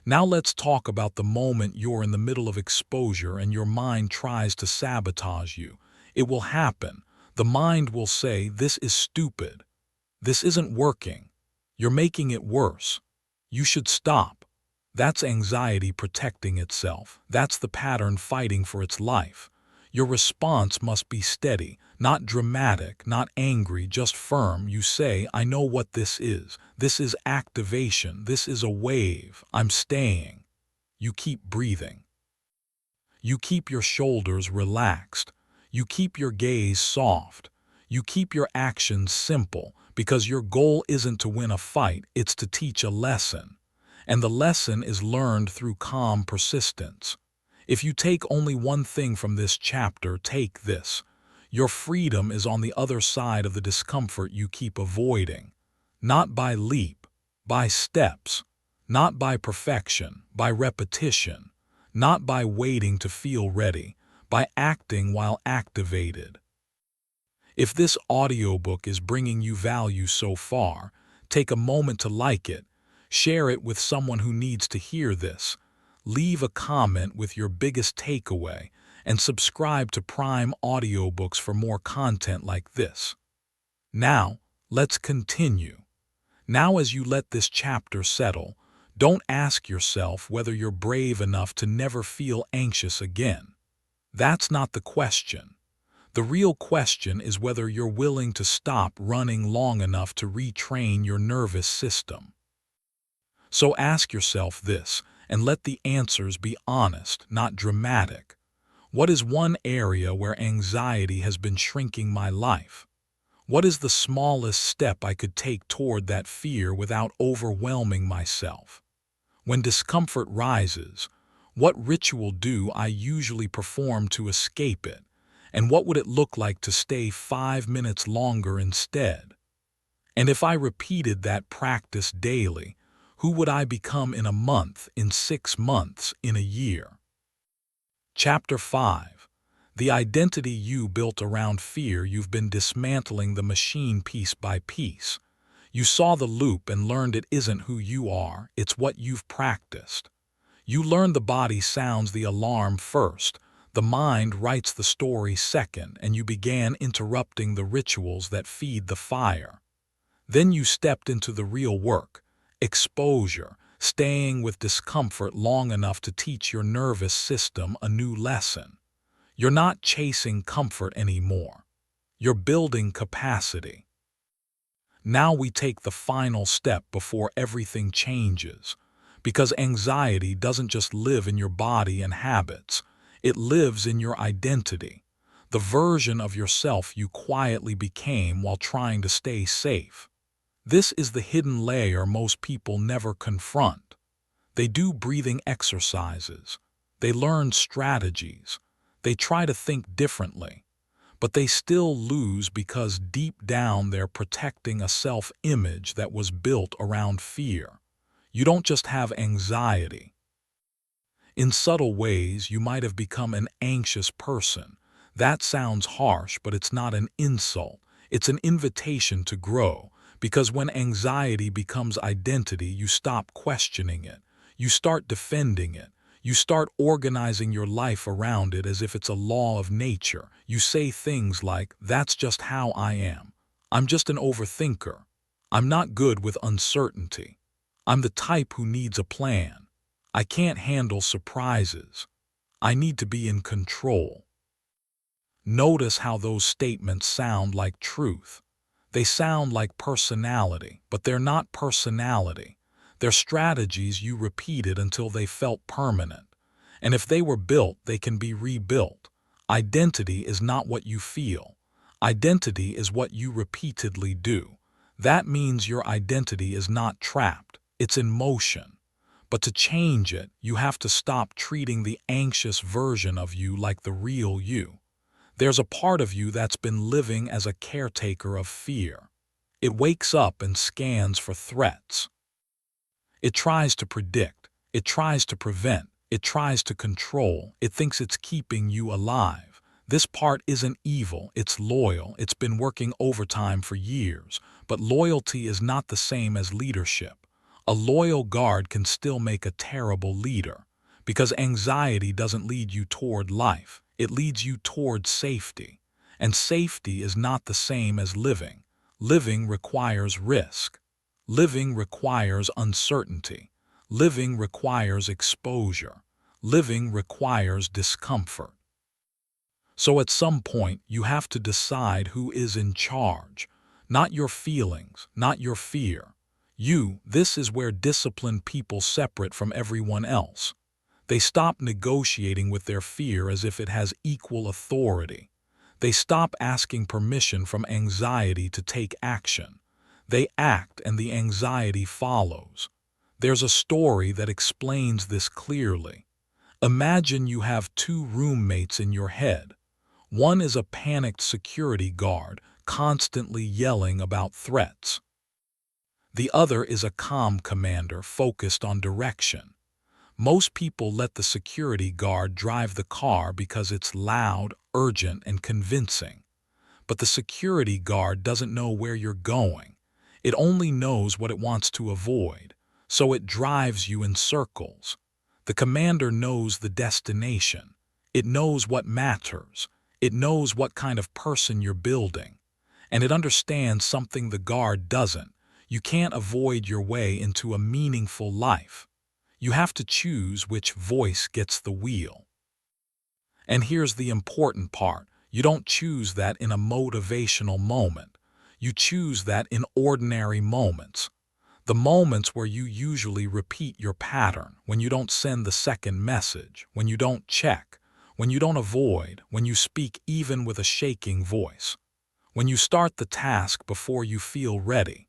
Now let's talk about the moment you're in the middle of exposure and your mind tries to sabotage you. It will happen. The mind will say, "This is stupid. This isn't working. You're making it worse. You should stop." That's anxiety protecting itself. That's the pattern fighting for its life. Your response must be steady, not dramatic, not angry, just firm. You say, "I know what this is. This is activation. This is a wave. I'm staying." You keep breathing. You keep your shoulders relaxed. You keep your gaze soft. You keep your actions simple, because your goal isn't to win a fight, it's to teach a lesson. And the lesson is learned through calm persistence. If you take only one thing from this chapter, take this. Your freedom is on the other side of the discomfort you keep avoiding. Not by leap, by steps. Not by perfection, by repetition. Not by waiting to feel ready, by acting while activated. If this audiobook is bringing you value so far, take a moment to like it. Share it with someone who needs to hear this. Leave a comment with your biggest takeaway and subscribe to Prime Audiobooks for more content like this. Now, let's continue. Now, as you let this chapter settle, don't ask yourself whether you're brave enough to never feel anxious again. That's not the question. The real question is whether you're willing to stop running long enough to retrain your nervous system. So ask yourself this, and let the answers be honest, not dramatic. What is one area where anxiety has been shrinking my life? What is the smallest step I could take toward that fear without overwhelming myself? When discomfort rises, what ritual do I usually perform to escape it? And what would it look like to stay 5 minutes longer instead? And if I repeated that practice daily, who would I become in a month, in 6 months, in a year? Chapter 5. The identity you built around fear. You've been dismantling the machine piece by piece. You saw the loop and learned it isn't who you are, it's what you've practiced. You learned the body sounds the alarm first, the mind writes the story second, and you began interrupting the rituals that feed the fire. Then you stepped into the real work, exposure, staying with discomfort long enough to teach your nervous system a new lesson. You're not chasing comfort anymore. You're building capacity. Now we take the final step before everything changes, because anxiety doesn't just live in your body and habits, it lives in your identity, the version of yourself you quietly became while trying to stay safe. This is the hidden layer most people never confront. They do breathing exercises, they learn strategies, they try to think differently, but they still lose because deep down they're protecting a self-image that was built around fear. You don't just have anxiety. In subtle ways, you might have become an anxious person. That sounds harsh, but it's not an insult. It's an invitation to grow, because when anxiety becomes identity, you stop questioning it. You start defending it. You start organizing your life around it as if it's a law of nature. You say things like, "That's just how I am. I'm just an overthinker. I'm not good with uncertainty. I'm the type who needs a plan. I can't handle surprises. I need to be in control." Notice how those statements sound like truth. They sound like personality, but they're not personality. They're strategies you repeated until they felt permanent. And if they were built, they can be rebuilt. Identity is not what you feel. Identity is what you repeatedly do. That means your identity is not trapped. It's in motion. But to change it, you have to stop treating the anxious version of you like the real you. There's a part of you that's been living as a caretaker of fear. It wakes up and scans for threats. It tries to predict. It tries to prevent. It tries to control. It thinks it's keeping you alive. This part isn't evil. It's loyal. It's been working overtime for years. But loyalty is not the same as leadership. A loyal guard can still make a terrible leader, because anxiety doesn't lead you toward life. It leads you toward safety. And safety is not the same as living. Living requires risk. Living requires uncertainty. Living requires exposure. Living requires discomfort. So at some point, you have to decide who is in charge. Not your feelings, not your fear. You. This is where disciplined people separate from everyone else. They stop negotiating with their fear as if it has equal authority. They stop asking permission from anxiety to take action. They act and the anxiety follows. There's a story that explains this clearly. Imagine you have two roommates in your head. One is a panicked security guard, constantly yelling about threats. The other is a calm commander focused on direction. Most people let the security guard drive the car because it's loud, urgent, and convincing. But the security guard doesn't know where you're going. It only knows what it wants to avoid, so it drives you in circles. The commander knows the destination. It knows what matters. It knows what kind of person you're building. And it understands something the guard doesn't. You can't avoid your way into a meaningful life. You have to choose which voice gets the wheel. And here's the important part. You don't choose that in a motivational moment. You choose that in ordinary moments. The moments where you usually repeat your pattern, when you don't send the second message, when you don't check, when you don't avoid, when you speak even with a shaking voice, when you start the task before you feel ready,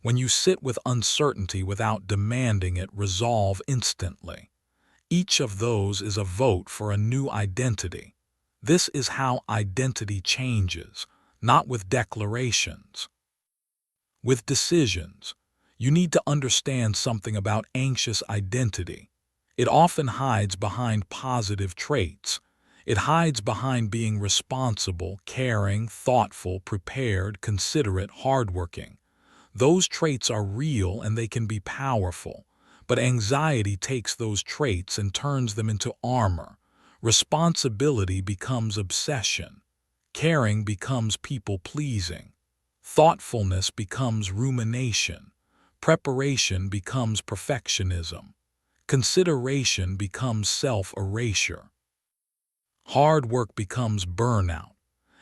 when you sit with uncertainty without demanding it resolve instantly. Each of those is a vote for a new identity. This is how identity changes, not with declarations, with decisions. You need to understand something about anxious identity. It often hides behind positive traits. It hides behind being responsible, caring, thoughtful, prepared, considerate, hardworking. Those traits are real and they can be powerful, but anxiety takes those traits and turns them into armor. Responsibility becomes obsession. Caring becomes people-pleasing. Thoughtfulness becomes rumination. Preparation becomes perfectionism. Consideration becomes self-erasure. Hard work becomes burnout.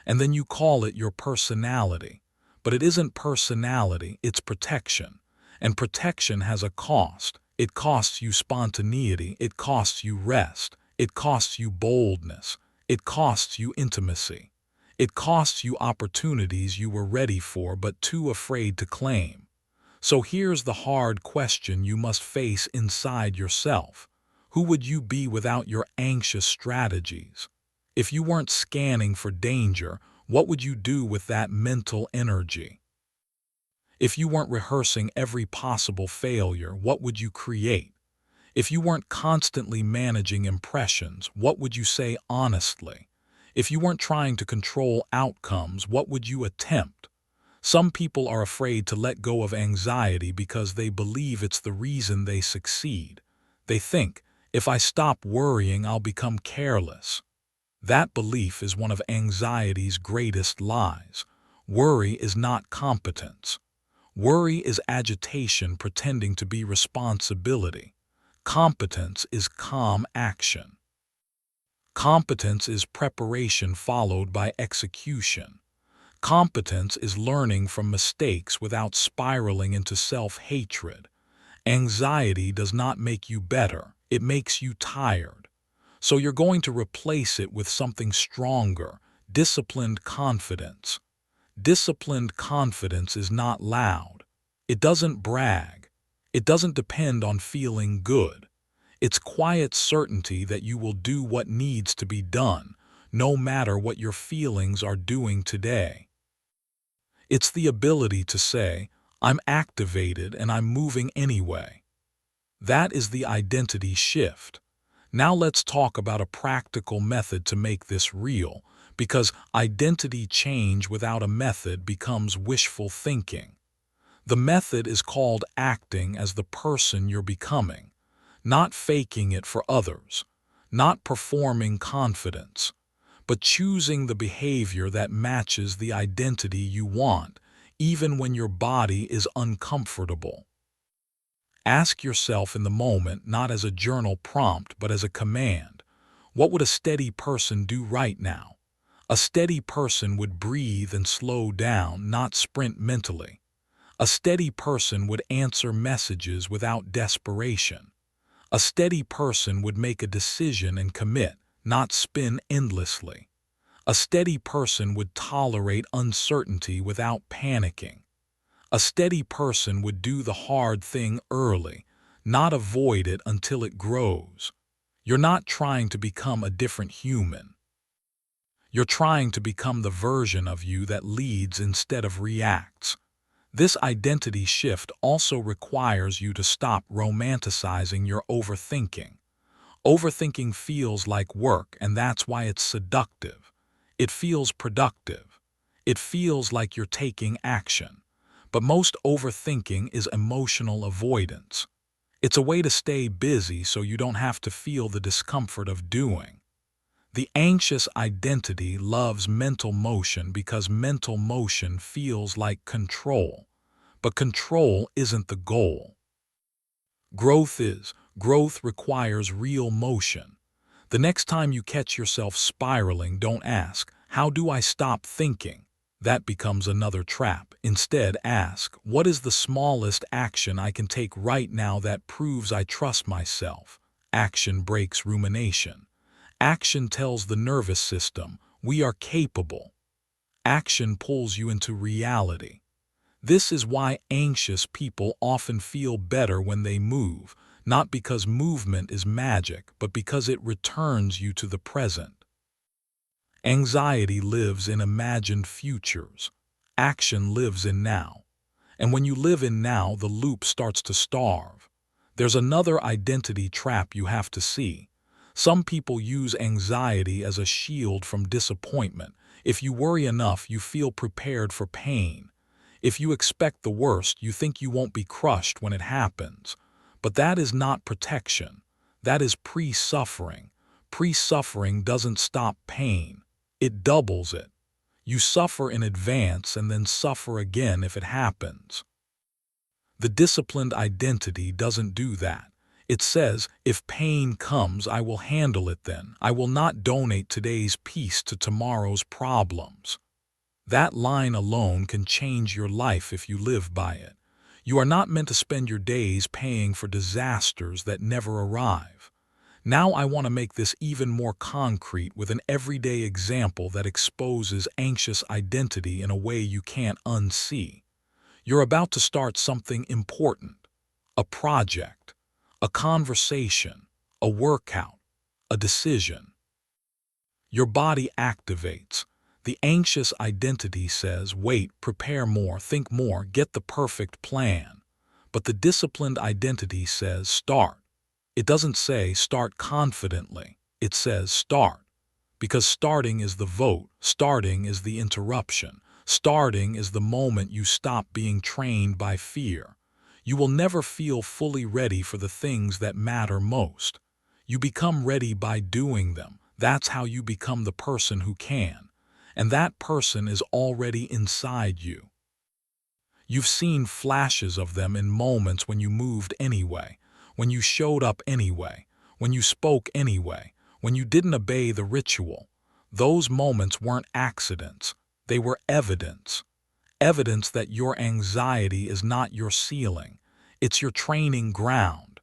And then you call it your personality. But it isn't personality, it's protection. And protection has a cost. It costs you spontaneity, it costs you rest, it costs you boldness, it costs you intimacy. It costs you opportunities you were ready for but too afraid to claim. So here's the hard question you must face inside yourself. Who would you be without your anxious strategies? If you weren't scanning for danger, what would you do with that mental energy? If you weren't rehearsing every possible failure, what would you create? If you weren't constantly managing impressions, what would you say honestly? If you weren't trying to control outcomes, what would you attempt? Some people are afraid to let go of anxiety because they believe it's the reason they succeed. They think, if I stop worrying, I'll become careless. That belief is one of anxiety's greatest lies. Worry is not competence. Worry is agitation pretending to be responsibility. Competence is calm action. Competence is preparation followed by execution. Competence is learning from mistakes without spiraling into self-hatred. Anxiety does not make you better, it makes you tired. So you're going to replace it with something stronger, disciplined confidence. Disciplined confidence is not loud. It doesn't brag. It doesn't depend on feeling good. It's quiet certainty that you will do what needs to be done, no matter what your feelings are doing today. It's the ability to say, I'm activated and I'm moving anyway. That is the identity shift. Now let's talk about a practical method to make this real, because identity change without a method becomes wishful thinking. The method is called acting as the person you're becoming, not faking it for others, not performing confidence, but choosing the behavior that matches the identity you want, even when your body is uncomfortable. Ask yourself in the moment not as a journal prompt but as a command. What would a steady person do right now? A steady person would breathe and slow down, not sprint mentally. A steady person would answer messages without desperation. A steady person would make a decision and commit, not spin endlessly. A steady person would tolerate uncertainty without panicking. A steady person would do the hard thing early, not avoid it until it grows. You're not trying to become a different human. You're trying to become the version of you that leads instead of reacts. This identity shift also requires you to stop romanticizing your overthinking. Overthinking feels like work, and that's why it's seductive. It feels productive. It feels like you're taking action. But most overthinking is emotional avoidance. It's a way to stay busy so you don't have to feel the discomfort of doing. The anxious identity loves mental motion because mental motion feels like control. But control isn't the goal. Growth is. Growth requires real motion. The next time you catch yourself spiraling, don't ask, how do I stop thinking? That becomes another trap. Instead, ask, what is the smallest action I can take right now that proves I trust myself? Action breaks rumination. Action tells the nervous system, we are capable. Action pulls you into reality. This is why anxious people often feel better when they move, not because movement is magic, but because it returns you to the present. Anxiety lives in imagined futures. Action lives in now. And when you live in now, the loop starts to starve. There's another identity trap you have to see. Some people use anxiety as a shield from disappointment. If you worry enough, you feel prepared for pain. If you expect the worst, you think you won't be crushed when it happens. But that is not protection. That is pre-suffering. Pre-suffering doesn't stop pain. It doubles it. You suffer in advance and then suffer again if it happens. The disciplined identity doesn't do that. It says, if pain comes, I will handle it then. I will not donate today's peace to tomorrow's problems. That line alone can change your life if you live by it. You are not meant to spend your days paying for disasters that never arrive. Now I want to make this even more concrete with an everyday example that exposes anxious identity in a way you can't unsee. You're about to start something important. A project, a conversation, a workout, a decision. Your body activates. The anxious identity says, wait, prepare more, think more, get the perfect plan. But the disciplined identity says, start. It doesn't say start confidently. It says start. Because starting is the vote, starting is the interruption, starting is the moment you stop being trained by fear. You will never feel fully ready for the things that matter most. You become ready by doing them. That's how you become the person who can. And that person is already inside you. You've seen flashes of them in moments when you moved anyway, when you showed up anyway, when you spoke anyway, when you didn't obey the ritual. Those moments weren't accidents. They were evidence. Evidence that your anxiety is not your ceiling. It's your training ground.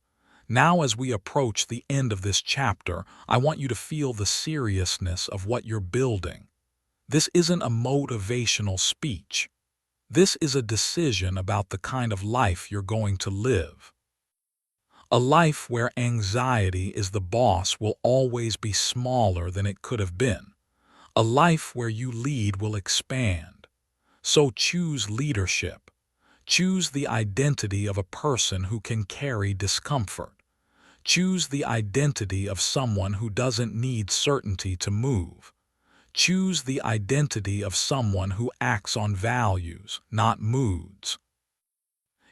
Now, as we approach the end of this chapter, I want you to feel the seriousness of what you're building. This isn't a motivational speech. This is a decision about the kind of life you're going to live. A life where anxiety is the boss will always be smaller than it could have been. A life where you lead will expand. So choose leadership. Choose the identity of a person who can carry discomfort. Choose the identity of someone who doesn't need certainty to move. Choose the identity of someone who acts on values, not moods.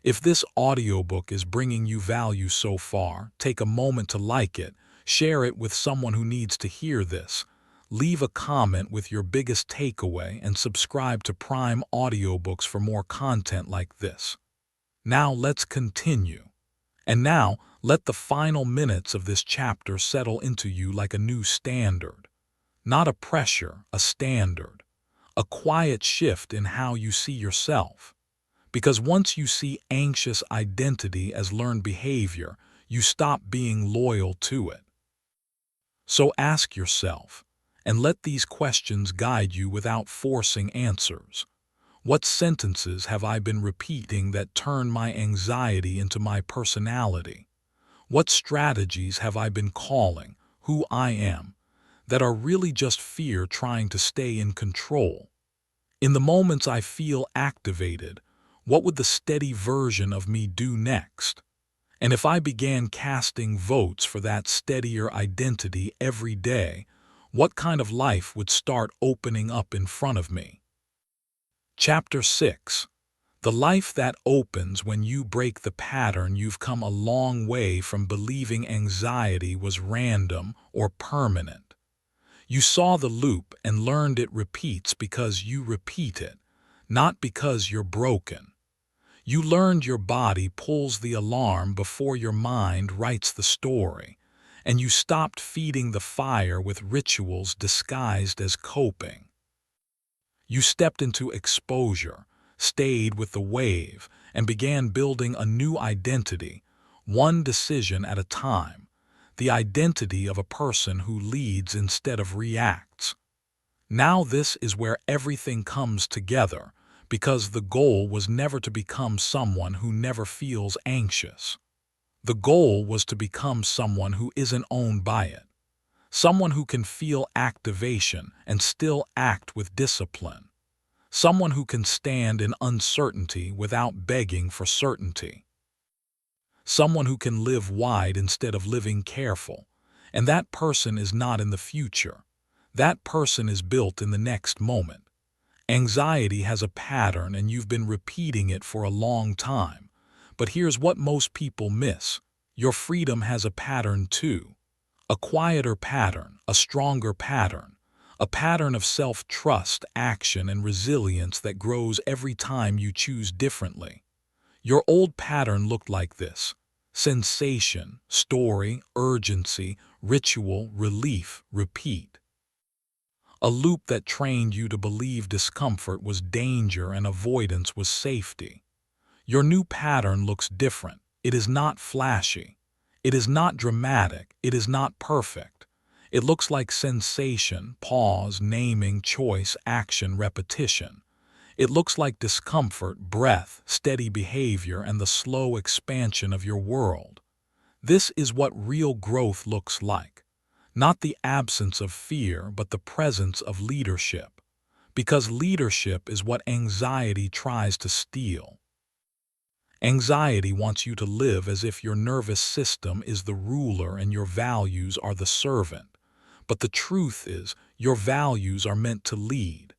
If this audiobook is bringing you value so far, take a moment to like it, share it with someone who needs to hear this. Leave a comment with your biggest takeaway and subscribe to Prime Audiobooks for more content like this. Now let's continue. And now, let the final minutes of this chapter settle into you like a new standard. Not a pressure, a standard. A quiet shift in how you see yourself. Because once you see anxious identity as learned behavior, you stop being loyal to it. So ask yourself, and let these questions guide you without forcing answers. What sentences have I been repeating that turn my anxiety into my personality? What strategies have I been calling who I am that are really just fear trying to stay in control? In the moments I feel activated, what would the steady version of me do next? And if I began casting votes for that steadier identity every day, what kind of life would start opening up in front of me? Chapter 6. The life that opens when you break the pattern. You've come a long way from believing anxiety was random or permanent. You saw the loop and learned it repeats because you repeat it, not because you're broken. You learned your body pulls the alarm before your mind writes the story, and you stopped feeding the fire with rituals disguised as coping. You stepped into exposure, stayed with the wave, and began building a new identity, one decision at a time, the identity of a person who leads instead of reacts. Now this is where everything comes together, because the goal was never to become someone who never feels anxious. The goal was to become someone who isn't owned by it, someone who can feel activation and still act with discipline, someone who can stand in uncertainty without begging for certainty, someone who can live wide instead of living careful. And that person is not in the future. That person is built in the next moment. Anxiety has a pattern and you've been repeating it for a long time. But here's what most people miss. Your freedom has a pattern too. A quieter pattern, a stronger pattern, a pattern of self-trust, action, and resilience that grows every time you choose differently. Your old pattern looked like this: sensation, story, urgency, ritual, relief, repeat. A loop that trained you to believe discomfort was danger and avoidance was safety. Your new pattern looks different. It is not flashy. It is not dramatic. It is not perfect. It looks like sensation, pause, naming, choice, action, repetition. It looks like discomfort, breath, steady behavior, and the slow expansion of your world. This is what real growth looks like. Not the absence of fear, but the presence of leadership. Because leadership is what anxiety tries to steal. Anxiety wants you to live as if your nervous system is the ruler and your values are the servant. But the truth is, your values are meant to lead.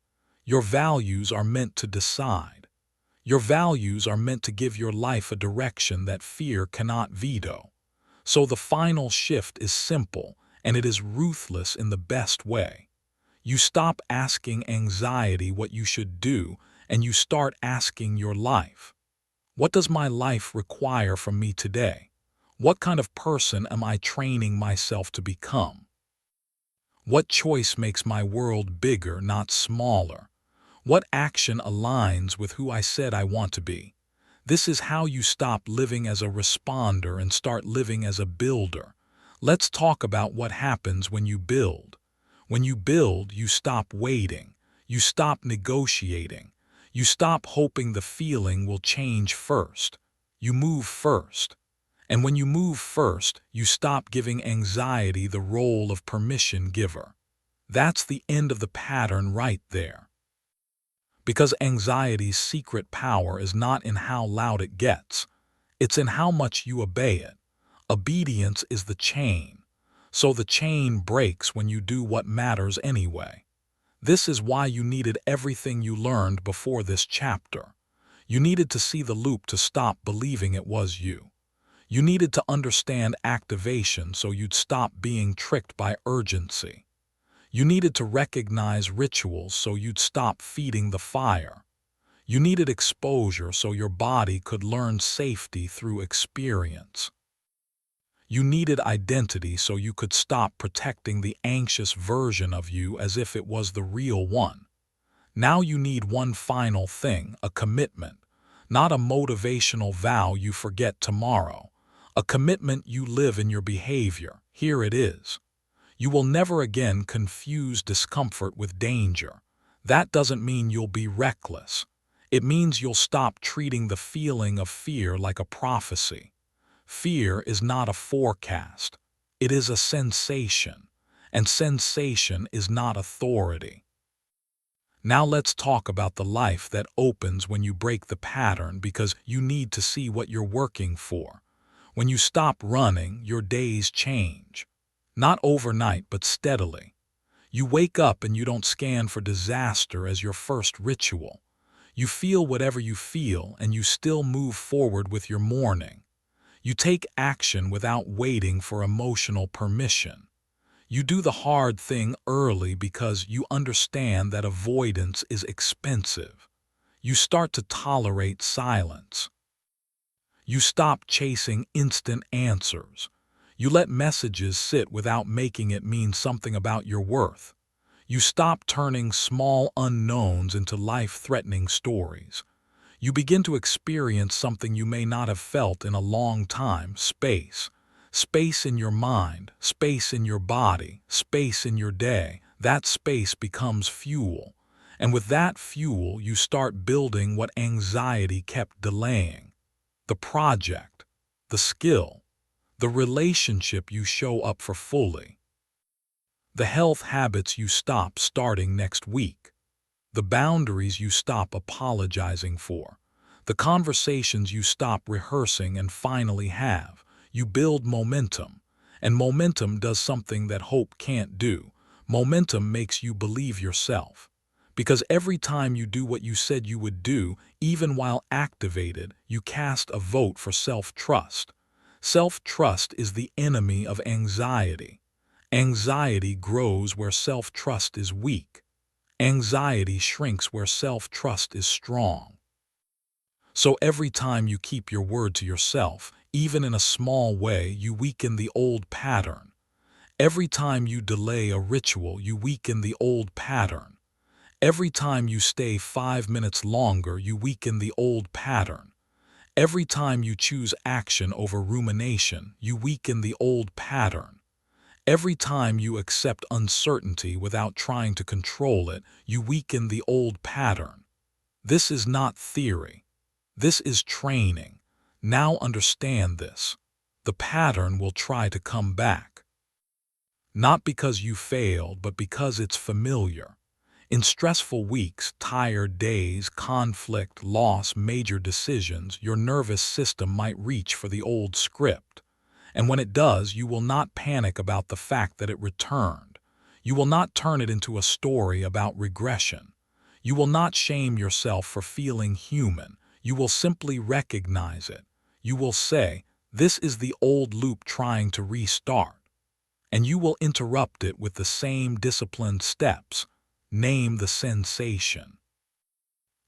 Your values are meant to decide. Your values are meant to give your life a direction that fear cannot veto. So the final shift is simple, and it is ruthless in the best way. You stop asking anxiety what you should do, and you start asking your life, what does my life require from me today? What kind of person am I training myself to become? What choice makes my world bigger, not smaller? What action aligns with who I said I want to be? This is how you stop living as a responder and start living as a builder. Let's talk about what happens when you build. When you build, you stop waiting. You stop negotiating. You stop hoping the feeling will change first. You move first. And when you move first, you stop giving anxiety the role of permission giver. That's the end of the pattern right there. Because anxiety's secret power is not in how loud it gets, it's in how much you obey it. Obedience is the chain. So the chain breaks when you do what matters anyway. This is why you needed everything you learned before this chapter. You needed to see the loop to stop believing it was you. You needed to understand activation so you'd stop being tricked by urgency. You needed to recognize rituals so you'd stop feeding the fire. You needed exposure so your body could learn safety through experience. You needed identity so you could stop protecting the anxious version of you as if it was the real one. Now you need one final thing, a commitment. Not a motivational vow you forget tomorrow. A commitment you live in your behavior. Here it is. You will never again confuse discomfort with danger. That doesn't mean you'll be reckless. It means you'll stop treating the feeling of fear like a prophecy. Fear is not a forecast. It is a sensation. And sensation is not authority. Now let's talk about the life that opens when you break the pattern, because you need to see what you're working for. When you stop running, your days change. Not overnight, but steadily. You wake up and you don't scan for disaster as your first ritual. You feel whatever you feel and you still move forward with your morning. You take action without waiting for emotional permission. You do the hard thing early because you understand that avoidance is expensive. You start to tolerate silence. You stop chasing instant answers. You let messages sit without making it mean something about your worth. You stop turning small unknowns into life-threatening stories. You begin to experience something you may not have felt in a long time: space. Space in your mind, space in your body, space in your day. That space becomes fuel. And with that fuel, you start building what anxiety kept delaying: the project, the skill, the relationship you show up for fully, the health habits you stop starting next week, the boundaries you stop apologizing for, the conversations you stop rehearsing and finally have. You build momentum, and momentum does something that hope can't do. Momentum makes you believe yourself. Because every time you do what you said you would do, even while activated, you cast a vote for self-trust. Self-trust is the enemy of anxiety. Anxiety grows where self-trust is weak. Anxiety shrinks where self-trust is strong. So every time you keep your word to yourself, even in a small way, you weaken the old pattern. Every time you delay a ritual, you weaken the old pattern. Every time you stay 5 minutes longer, you weaken the old pattern. Every time you choose action over rumination, you weaken the old pattern. Every time you accept uncertainty without trying to control it, you weaken the old pattern. This is not theory. This is training. Now understand this. The pattern will try to come back. Not because you failed, but because it's familiar. In stressful weeks, tired days, conflict, loss, major decisions, your nervous system might reach for the old script. And when it does, you will not panic about the fact that it returned. You will not turn it into a story about regression. You will not shame yourself for feeling human. You will simply recognize it. You will say, "This is the old loop trying to restart." And you will interrupt it with the same disciplined steps. Name the sensation.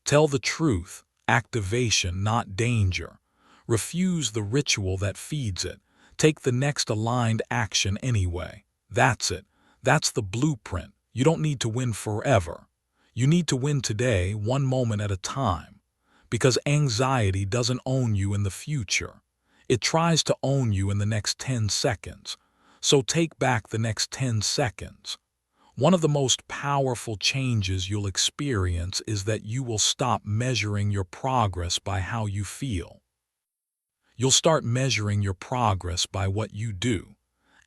Tell the truth, activation, not danger. Refuse the ritual that feeds it. Take the next aligned action anyway. That's it. That's the blueprint. You don't need to win forever. You need to win today, one moment at a time. Because anxiety doesn't own you in the future. It tries to own you in the next 10 seconds. So take back the next 10 seconds. One of the most powerful changes you'll experience is that you will stop measuring your progress by how you feel. You'll start measuring your progress by what you do.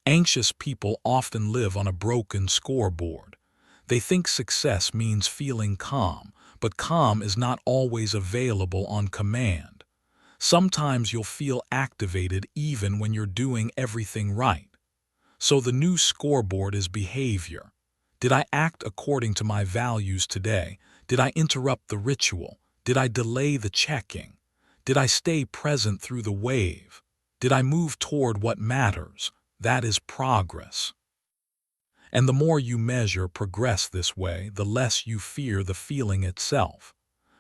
Anxious people often live on a broken scoreboard. They think success means feeling calm, but calm is not always available on command. Sometimes you'll feel activated even when you're doing everything right. So the new scoreboard is behavior. Did I act according to my values today? Did I interrupt the ritual? Did I delay the checking? Did I stay present through the wave? Did I move toward what matters? That is progress. And the more you measure progress this way, the less you fear the feeling itself.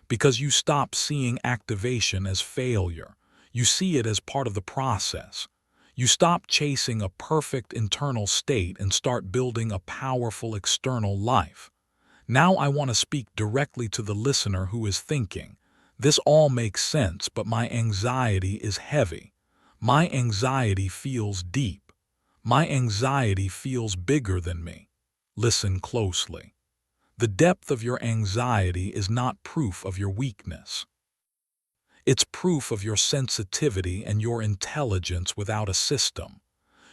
Because you stop seeing activation as failure. You see it as part of the process. You stop chasing a perfect internal state and start building a powerful external life. Now I want to speak directly to the listener who is thinking, "This all makes sense, but my anxiety is heavy. My anxiety feels deep. My anxiety feels bigger than me." Listen closely. The depth of your anxiety is not proof of your weakness. It's proof of your sensitivity and your intelligence without a system.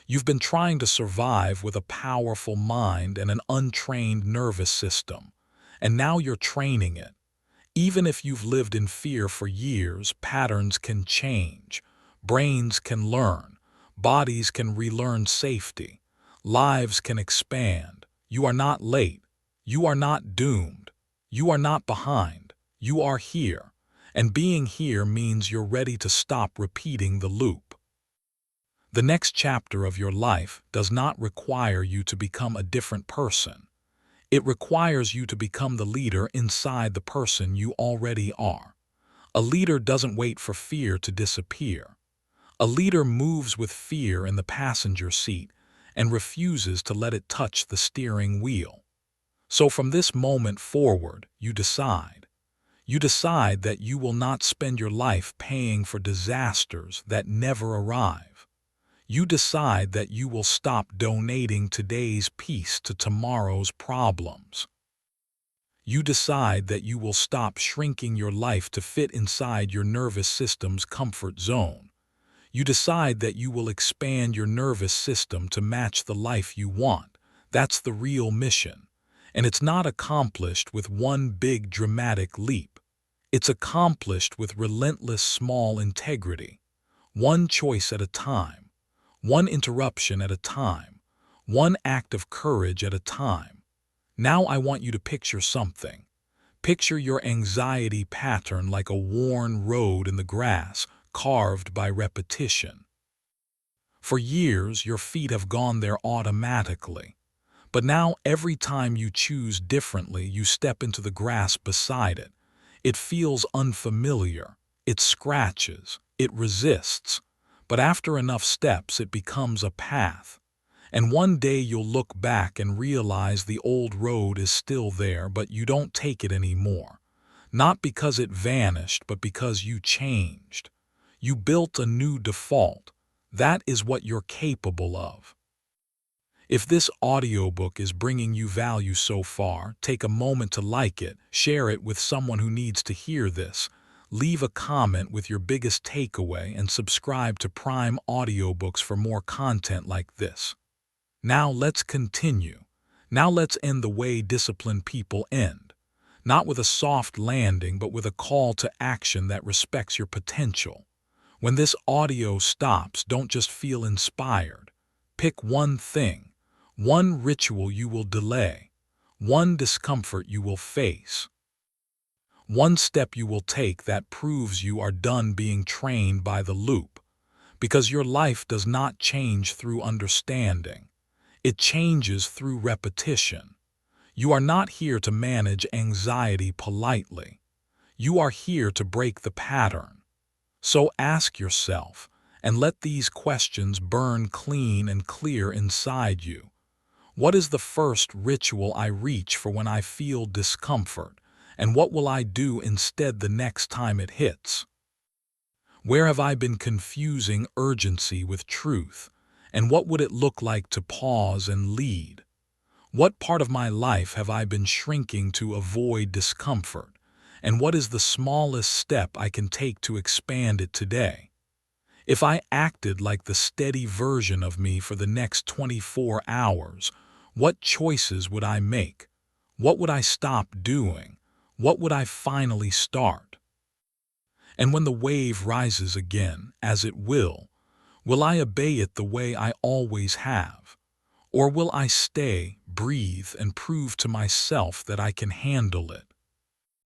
You've been trying to survive with a powerful mind and an untrained nervous system, and now you're training it. Even if you've lived in fear for years, patterns can change. Brains can learn. Bodies can relearn safety. Lives can expand. You are not late. You are not doomed. You are not behind. You are here. And being here means you're ready to stop repeating the loop. The next chapter of your life does not require you to become a different person. It requires you to become the leader inside the person you already are. A leader doesn't wait for fear to disappear. A leader moves with fear in the passenger seat and refuses to let it touch the steering wheel. So from this moment forward, you decide. You decide that you will not spend your life paying for disasters that never arrive. You decide that you will stop donating today's peace to tomorrow's problems. You decide that you will stop shrinking your life to fit inside your nervous system's comfort zone. You decide that you will expand your nervous system to match the life you want. That's the real mission. And it's not accomplished with one big dramatic leap. It's accomplished with relentless small integrity. One choice at a time. One interruption at a time. One act of courage at a time. Now I want you to picture something. Picture your anxiety pattern like a worn road in the grass, carved by repetition. For years, your feet have gone there automatically. But now, every time you choose differently, you step into the grass beside it. It feels unfamiliar. It scratches. It resists. But after enough steps, it becomes a path. And one day you'll look back and realize the old road is still there, but you don't take it anymore. Not because it vanished, but because you changed. You built a new default. That is what you're capable of. If this audiobook is bringing you value so far, take a moment to like it, share it with someone who needs to hear this, leave a comment with your biggest takeaway, and subscribe to Prime Audiobooks for more content like this. Now let's continue. Now let's end the way disciplined people end. Not with a soft landing, but with a call to action that respects your potential. When this audio stops, don't just feel inspired. Pick one thing, one ritual you will delay, one discomfort you will face, one step you will take that proves you are done being trained by the loop. Because your life does not change through understanding. It changes through repetition. You are not here to manage anxiety politely. You are here to break the pattern. So ask yourself, and let these questions burn clean and clear inside you. What is the first ritual I reach for when I feel discomfort? And what will I do instead the next time it hits? Where have I been confusing urgency with truth? And what would it look like to pause and lead? What part of my life have I been shrinking to avoid discomfort? And what is the smallest step I can take to expand it today? If I acted like the steady version of me for the next 24 hours, what choices would I make? What would I stop doing? What would I finally start? And when the wave rises again, as it will I obey it the way I always have? Or will I stay, breathe, and prove to myself that I can handle it?